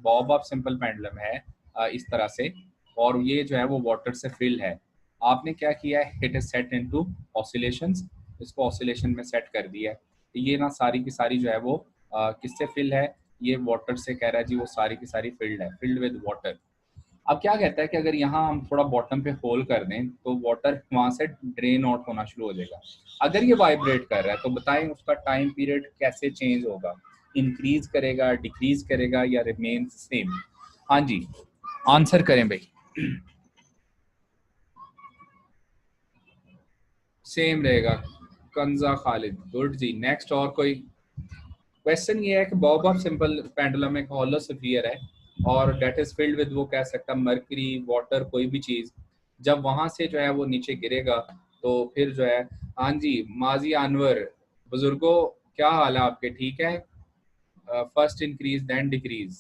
Speaker 1: बॉब ऑफ सिंपल पेंडुलम है इस तरह से, और ये जो है वो वाटर से फिल है। आपने क्या किया है, it is set into oscillations, इसको ऑसिलेशन में सेट कर दिया है। ये ना सारी की सारी जो है वो किससे फिल है, ये वाटर से कह रहा है जी, वो सारी की सारी फिल्ड है, फिल्ड विद वाटर। अब क्या कहता है कि अगर यहाँ हम थोड़ा बॉटम पे होल कर दें तो वाटर वहां से ड्रेन आउट होना शुरू हो जाएगा। अगर ये वाइब्रेट कर रहा है तो बताएं उसका टाइम पीरियड कैसे चेंज होगा, इंक्रीज करेगा, डिक्रीज करेगा या रिमेन सेम? हाँ जी, आंसर करें भाई। सेम रहेगा। कंजा खालिद, गुड जी। नेक्स्ट और कोई क्वेश्चन? ये है कि बॉब ऑफ सिंपल पेंडुलम एक हॉलो स्फीयर है और डेट इज फिल्ड विद, वो कह सकता है मरकरी, वाटर, कोई भी चीज। जब वहां से जो है वो नीचे गिरेगा तो फिर जो है, हाँ जी माजी अनवर, बुजुर्गों क्या हाल है आपके, ठीक है? First increase then decrease.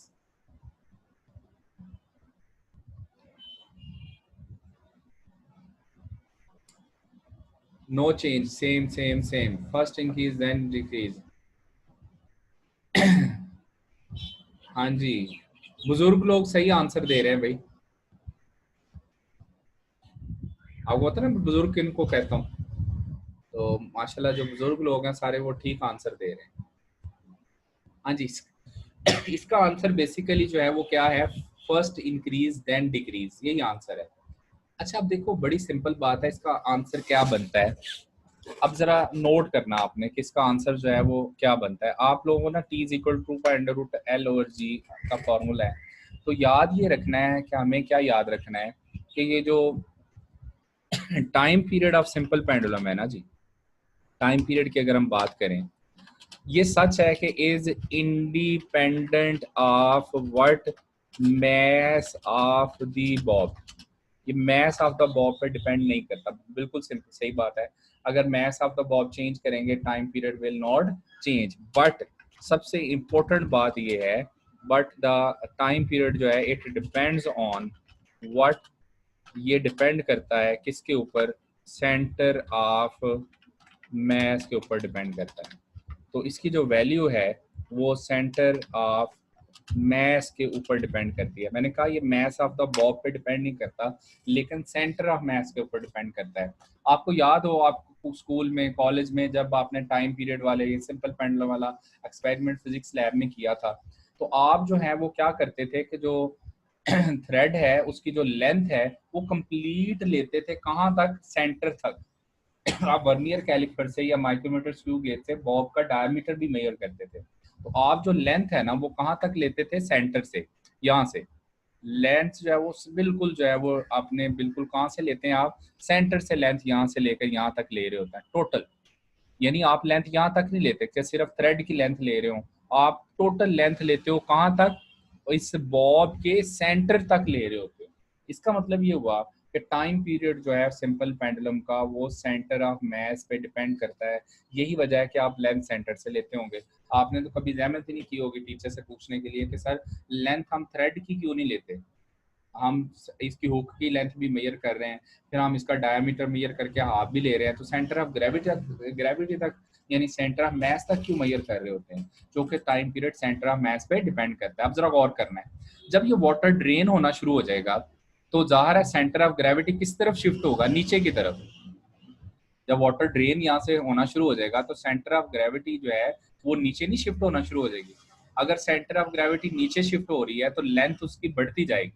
Speaker 1: No change, same same same, first increase then decrease. हाँ जी, बुजुर्ग लोग सही आंसर दे रहे हैं भाई। आपको पता है ना बुजुर्ग किनको कहता हूँ? तो माशाल्लाह जो बुजुर्ग लोग हैं सारे वो ठीक आंसर दे रहे हैं। हाँ जी, इसका आंसर बेसिकली जो है वो क्या है, फर्स्ट इंक्रीज देन डिक्रीज, यही आंसर है। अच्छा अब देखो बड़ी सिंपल बात है, इसका आंसर क्या बनता है। अब जरा नोट करना आपने कि इसका आंसर जो है वो क्या बनता है। आप लोगों को ना टी इज इक्वल टू का अंडर रूट एल ओवर जी का फॉर्मूला है, तो याद ये रखना है कि हमें क्या याद रखना है कि ये जो time period of simple pendulum है ना जी, टाइम पीरियड की अगर हम बात करें, ये सच है कि is independent of what, mass of the bob. ये मैस ऑफ द बॉब पे डिपेंड नहीं करता, बिल्कुल सिंपल सही बात है। अगर mass of the bob change करेंगे time period will not change, but सबसे इंपॉर्टेंट बात ये है, बट द टाइम पीरियड जो है इट डिपेंड्स ऑन व्हाट, ये डिपेंड करता है किसके ऊपर, सेंटर ऑफ मैस के ऊपर डिपेंड करता है। तो इसकी जो वैल्यू है वो सेंटर ऑफ मैस के ऊपर डिपेंड करती है। मैंने कहा ये मैस ऑफ द बॉब पे डिपेंड नहीं करता, लेकिन सेंटर ऑफ मैस के ऊपर डिपेंड करता है। आपको याद हो, आप स्कूल में कॉलेज में जब आपने टाइम पीरियड वाले ये सिंपल पेंडुलम वाला एक्सपेरिमेंट फिजिक्स लैब में किया था, तो आप जो है वो क्या करते थे कि जो थ्रेड है उसकी जो लेंथ है वो कंप्लीट लेते थे कहाँ तक, सेंटर तक। आप वर्नियर कैलिपर से या माइक्रोमीटर स्क्रू गेज से बॉब का डायमीटर भी मेजर करते थे। तो आप जो लेंथ है ना वो कहाँ तक लेते थे, सेंटर से, यहाँ से। लेंथ जो है वो बिल्कुल जो है वो आपने बिल्कुल कहाँ से लेते हैं आप, सेंटर से लेंथ यहाँ से लेकर यहाँ तक ले रहे होते हैं टोटल। यानी आप लेंथ यहाँ तक नहीं लेते कि सिर्फ थ्रेड की लेंथ ले रहे हो, आप टोटल लेंथ लेते हो कहाँ तक, इस बॉब के सेंटर तक ले रहे होते हो। इसका मतलब ये हुआ कि टाइम पीरियड जो है सिंपल पेंडुलम का वो सेंटर ऑफ मैस पे डिपेंड करता है। यही वजह है कि आप लेंथ सेंटर से लेते होंगे। आपने तो कभी जहमत ही नहीं की होगी टीचर से पूछने के लिए कि सर लेंथ हम थ्रेड की क्यों नहीं लेते, हम इसकी हुक की लेंथ भी मेजर कर रहे हैं, फिर हम इसका डायमीटर मेजर करके हाफ भी ले रहे हैं, तो सेंटर ऑफ ग्रेविटी तक यानी सेंटर ऑफ मैस तक क्यों मेजर कर रहे होते हैं, जो कि time period centre of mass पे डिपेंड करता है। अब जरा गौर करना है, जब ये वाटर ड्रेन होना शुरू हो जाएगा तो जाहिर है सेंटर ऑफ ग्रेविटी किस तरफ शिफ्ट होगा, नीचे की तरफ। जब वाटर ड्रेन यहाँ से होना शुरू हो जाएगा तो सेंटर ऑफ ग्रेविटी जो है वो नीचे नहीं शिफ्ट होना शुरू हो जाएगी। अगर सेंटर ऑफ ग्रेविटी नीचे शिफ्ट हो रही है तो लेंथ उसकी बढ़ती जाएगी,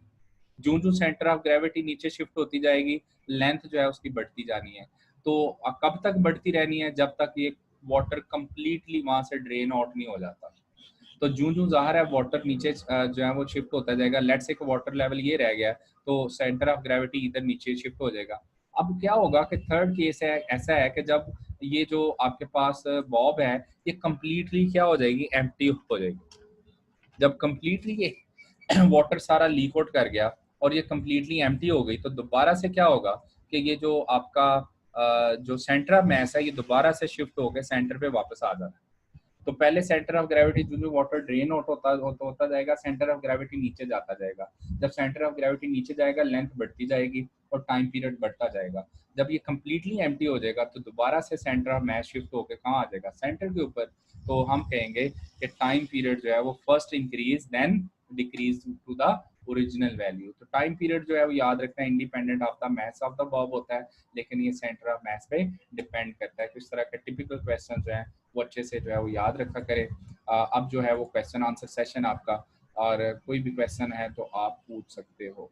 Speaker 1: जो जो सेंटर ऑफ ग्रेविटी नीचे शिफ्ट होती जाएगी लेंथ जो है उसकी बढ़ती जानी है। तो कब तक बढ़ती रहनी है, जब तक ये वाटर कंप्लीटली वहां से ड्रेन आउट नहीं हो जाता। तो जूं जूं ज़ाहिर है वाटर नीचे जो है वो शिफ्ट होता जाएगा। लेट्स से वाटर लेवल ये रह गया तो सेंटर ऑफ ग्रेविटी इधर नीचे शिफ्ट हो जाएगा। अब क्या होगा कि थर्ड केस है, ऐसा है कि जब ये जो आपके पास बॉब है ये कंप्लीटली क्या हो जाएगी, एम्प्टी हो जाएगी। जब कंप्लीटली ये वाटर सारा लीक आउट कर गया और ये कंप्लीटली एम्प्टी हो गई तो दोबारा से क्या होगा कि ये जो आपका जो सेंटर ऑफ मैस है ये दोबारा से शिफ्ट होकर सेंटर पे वापस आ जाता है। तो पहले सेंटर ऑफ ग्रेविटी जो जो वाटर ड्रेन आउट होता जाएगा, सेंटर ऑफ ग्रेविटी नीचे जाता जाएगा। जब सेंटर ऑफ ग्रेविटी नीचे जाएगा लेंथ बढ़ती जाएगी और टाइम पीरियड बढ़ता जाएगा। जब ये कंप्लीटली एम्प्टी हो जाएगा तो दोबारा से सेंटर ऑफ मैस शिफ्ट होकर कहाँ आ जाएगा, सेंटर के ऊपर। तो हम कहेंगे कि टाइम पीरियड जो है वो first increase then decrease to the original value. तो टाइम पीरियड जो है वो याद रखना है independent of the mass of the bob होता है, लेकिन ये सेंटर ऑफ मैस पे डिपेंड करता है। तो इस तरह के टिपिकल क्वेश्चन जो है वो अच्छे से जो है वो याद रखा करें। अब जो है वो क्वेश्चन आंसर सेशन आपका, और कोई भी क्वेश्चन है तो आप पूछ सकते हो।